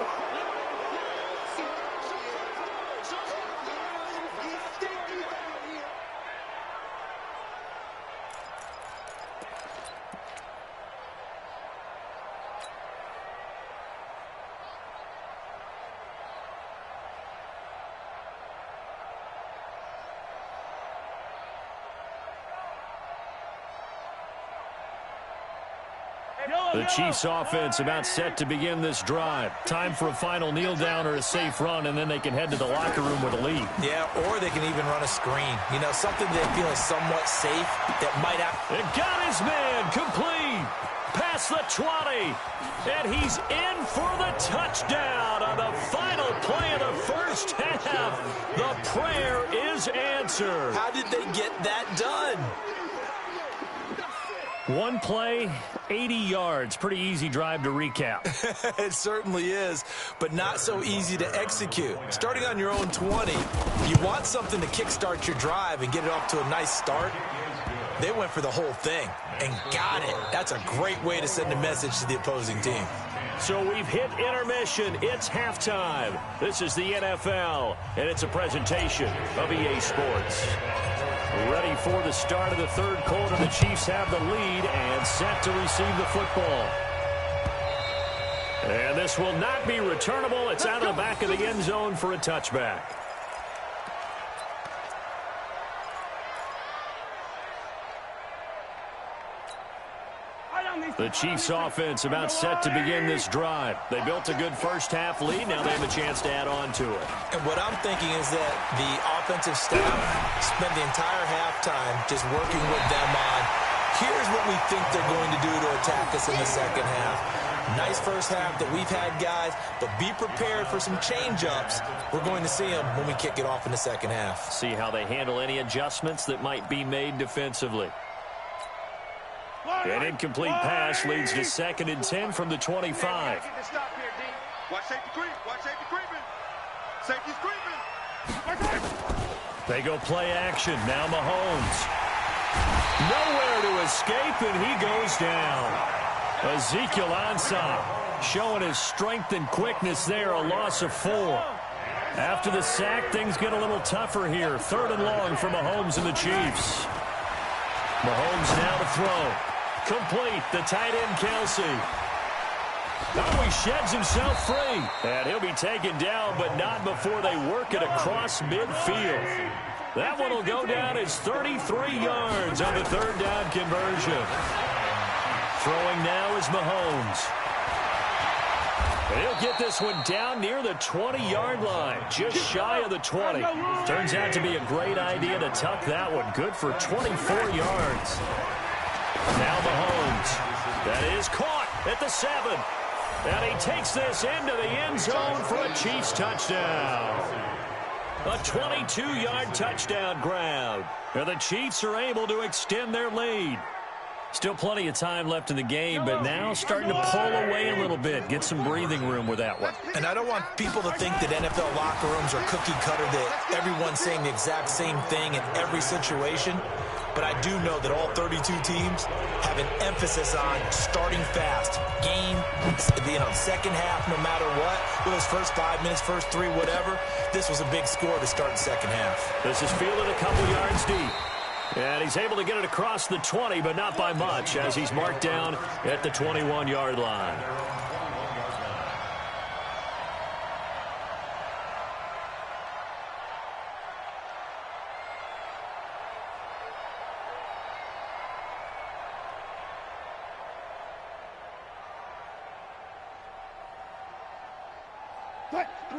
The Chiefs offense about set to begin this drive. Time for a final kneel down or a safe run, and then they can head to the locker room with a lead. Yeah, or they can even run a screen. You know, something they feel is somewhat safe that might have... It got his man complete. Past the 20. And he's in for the touchdown on the final play of the first half. The prayer is answered. How did they get that done? One play, 80 yards. Pretty easy drive to recap. It certainly is, but not so easy to execute. Starting on your own 20, you want something to kickstart your drive and get it off to a nice start. They went for the whole thing and got it. That's a great way to send a message to the opposing team. So we've hit intermission. It's halftime. This is the NFL, and it's a presentation of EA Sports. Ready for the start of the third quarter. The Chiefs have the lead and set to receive the football. And this will not be returnable. It's out of the back of the end zone for a touchback. The Chiefs offense about set to begin this drive. They built a good first half lead. Now they have a chance to add on to it. And what I'm thinking is that the offensive staff spent the entire halftime just working with them on, here's what we think they're going to do to attack us in the second half. Nice first half that we've had, guys, but be prepared for some change-ups. We're going to see them when we kick it off in the second half. See how they handle any adjustments that might be made defensively. An incomplete pass leads to 2nd and 10 from the 25. Watch safety creep. Watch safety creeping. Safety's creeping. They go play action. Now Mahomes. Nowhere to escape, and he goes down. Ezekiel Ansah showing his strength and quickness there. A loss of 4. After the sack, things get a little tougher here. 3rd and long for Mahomes and the Chiefs. Mahomes now to throw. Complete. The tight end, Kelsey. Oh, he sheds himself free. And he'll be taken down, but not before they work it across midfield. That one will go down as 33 yards on the 3rd down conversion. Throwing now is Mahomes. And he'll get this one down near the 20-yard line, just shy of the 20. Turns out to be a great idea to tuck that one. Good for 24 yards. Now Mahomes. That is caught at the 7. And he takes this into the end zone for a Chiefs touchdown. A 22-yard touchdown grab. And the Chiefs are able to extend their lead. Still plenty of time left in the game, but now starting to pull away a little bit. Get some breathing room with that one. And I don't want people to think that NFL locker rooms are cookie cutter, that everyone's saying the exact same thing in every situation. But I do know that all 32 teams have an emphasis on starting fast. Game, second half, no matter what. Those first 5 minutes, first 3, whatever. This was a big score to start the second half. This is fielded a couple yards deep. And he's able to get it across the 20, but not by much, as he's marked down at the 21-yard line.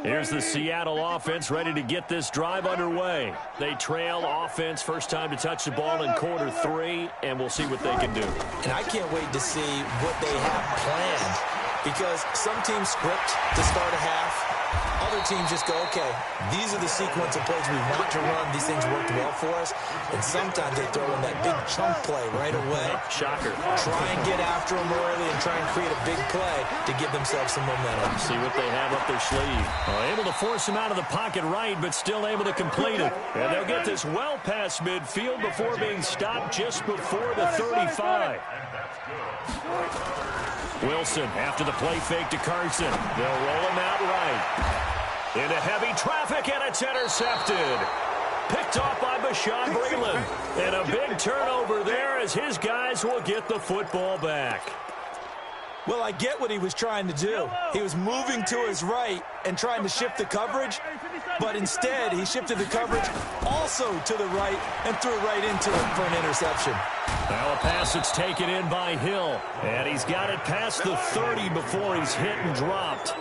Here's the Seattle offense ready to get this drive underway. They trail offense, first time to touch the ball in quarter 3, and we'll see what they can do. And I can't wait to see what they have planned, because some teams script to start a half. Other teams just go, okay, these are the sequence of plays we want to run. These things worked well for us. And sometimes they throw in that big chunk play right away. Shocker. Try and get after them early and try and create a big play to give themselves some momentum. See what they have up their sleeve. Able to force him out of the pocket right, but still able to complete it. And they'll get this well past midfield before being stopped just before the 35. Wilson after the play fake to Carson. They'll roll him out right. Into heavy traffic, and it's intercepted. Picked off by Bashaud Breeland. And a big turnover there as his guys will get the football back. Well, I get what he was trying to do. He was moving to his right and trying to shift the coverage, but instead he shifted the coverage also to the right and threw right into it for an interception. Now a pass that's taken in by Hill, and he's got it past the 30 before he's hit and dropped.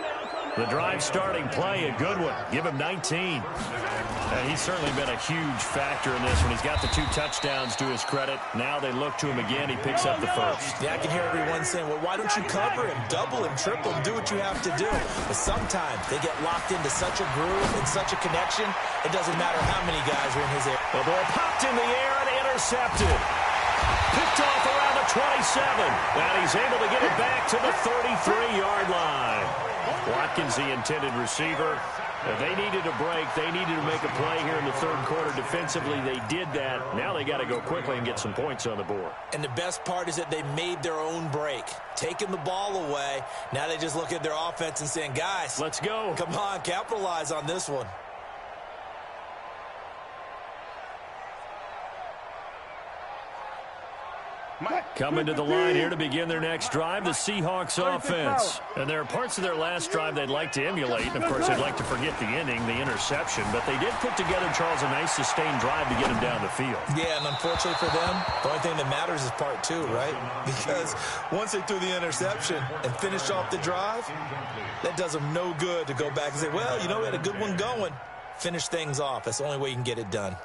The drive starting play, a good one. Give him 19. And he's certainly been a huge factor in this one. He's got the 2 touchdowns to his credit. Now they look to him again. He picks up the first. Yeah, I can hear everyone saying, well, why don't you cover him, double him, triple him, do what you have to do. But sometimes they get locked into such a groove and such a connection, it doesn't matter how many guys are in his area. The ball popped in the air and intercepted. Picked off around the 27. And he's able to get it back to the 33-yard line. Watkins, the intended receiver. They needed a break. They needed to make a play here in the third quarter. Defensively, they did that. Now they got to go quickly and get some points on the board. And the best part is that they made their own break, taking the ball away. Now they just look at their offense and saying, guys, let's go. Come on, capitalize on this one. Coming to the line here to begin their next drive, the Seahawks offense. And there are parts of their last drive they'd like to emulate. And, of course, they'd like to forget the ending, the interception. But they did put together, Charles, a nice sustained drive to get them down the field. Yeah, and unfortunately for them, the only thing that matters is part 2, right? Because once they threw the interception and finished off the drive, that does them no good to go back and say, well, you know, we had a good one going. Finish things off. That's the only way you can get it done.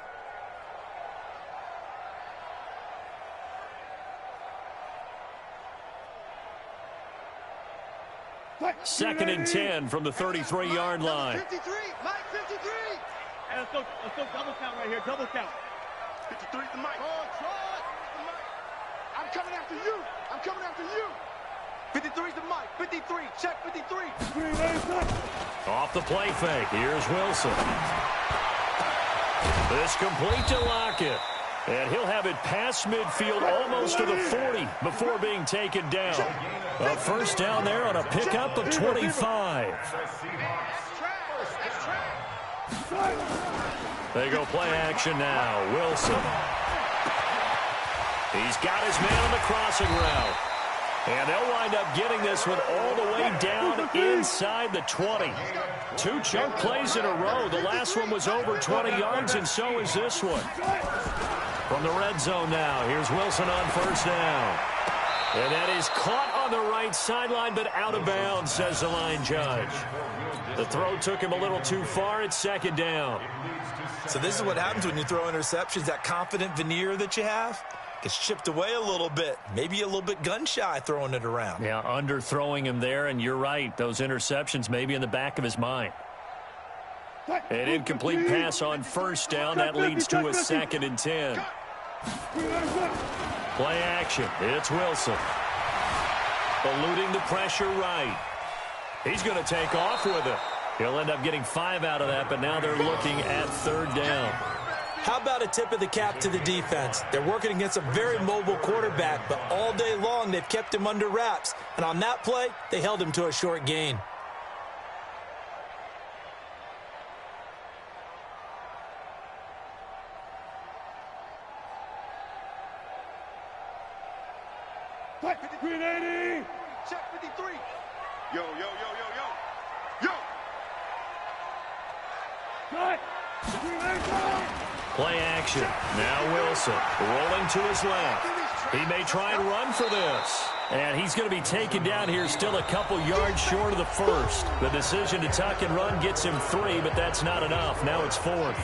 Second and 10 from the 33-yard line. 53, Mike, 53. Hey, let's go double count right here, double count. 53 is the Mike. I'm coming after you. I'm coming after you. 53 is the Mike. 53, check 53. Off the play fake, here's Wilson. This complete to Lockett. And he'll have it past midfield almost to the 40 before being taken down. A first down there on a pickup of 25. They go play action now. Wilson. He's got his man on the crossing route. And they'll wind up getting this one all the way down inside the 20. 2 chunk plays in a row. The last one was over 20 yards, and so is this one. From the red zone now, here's Wilson on first down. And that is caught on the right sideline, but out of bounds, says the line judge. The throw took him a little too far. It's second down. So this is what happens when you throw interceptions. That confident veneer that you have gets chipped away a little bit. Maybe a little bit gun-shy throwing it around. Yeah, underthrowing him there, and you're right. Those interceptions may be in the back of his mind. An incomplete pass on first down. That leads to a second and 10. Play action. It's Wilson. Eluding the pressure right. He's going to take off with it. He'll end up getting 5 out of that, but now they're looking at third down. How about a tip of the cap to the defense? They're working against a very mobile quarterback, but all day long they've kept him under wraps. And on that play, they held him to a short gain. Check 53. Check 53. Yo, yo, yo, yo, yo. Yo. Cut. Play action. Now Wilson rolling to his left. He may try and run for this. And he's going to be taken down here still a couple yards short of the first. The decision to tuck and run gets him 3, but that's not enough. Now it's 4th.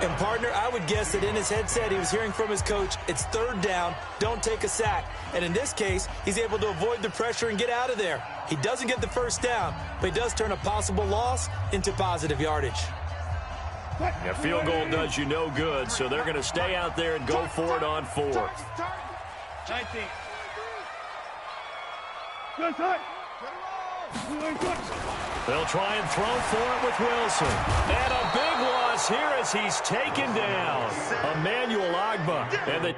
And, partner, I would guess that in his headset he was hearing from his coach, it's third down, don't take a sack. And in this case, he's able to avoid the pressure and get out of there. He doesn't get the first down, but he does turn a possible loss into positive yardage. A field goal does you no good, so they're going to stay out there and go for it on 4th. 19. They'll try and throw for it with Wilson. And a big loss here as he's taken down. Emmanuel Agba. And the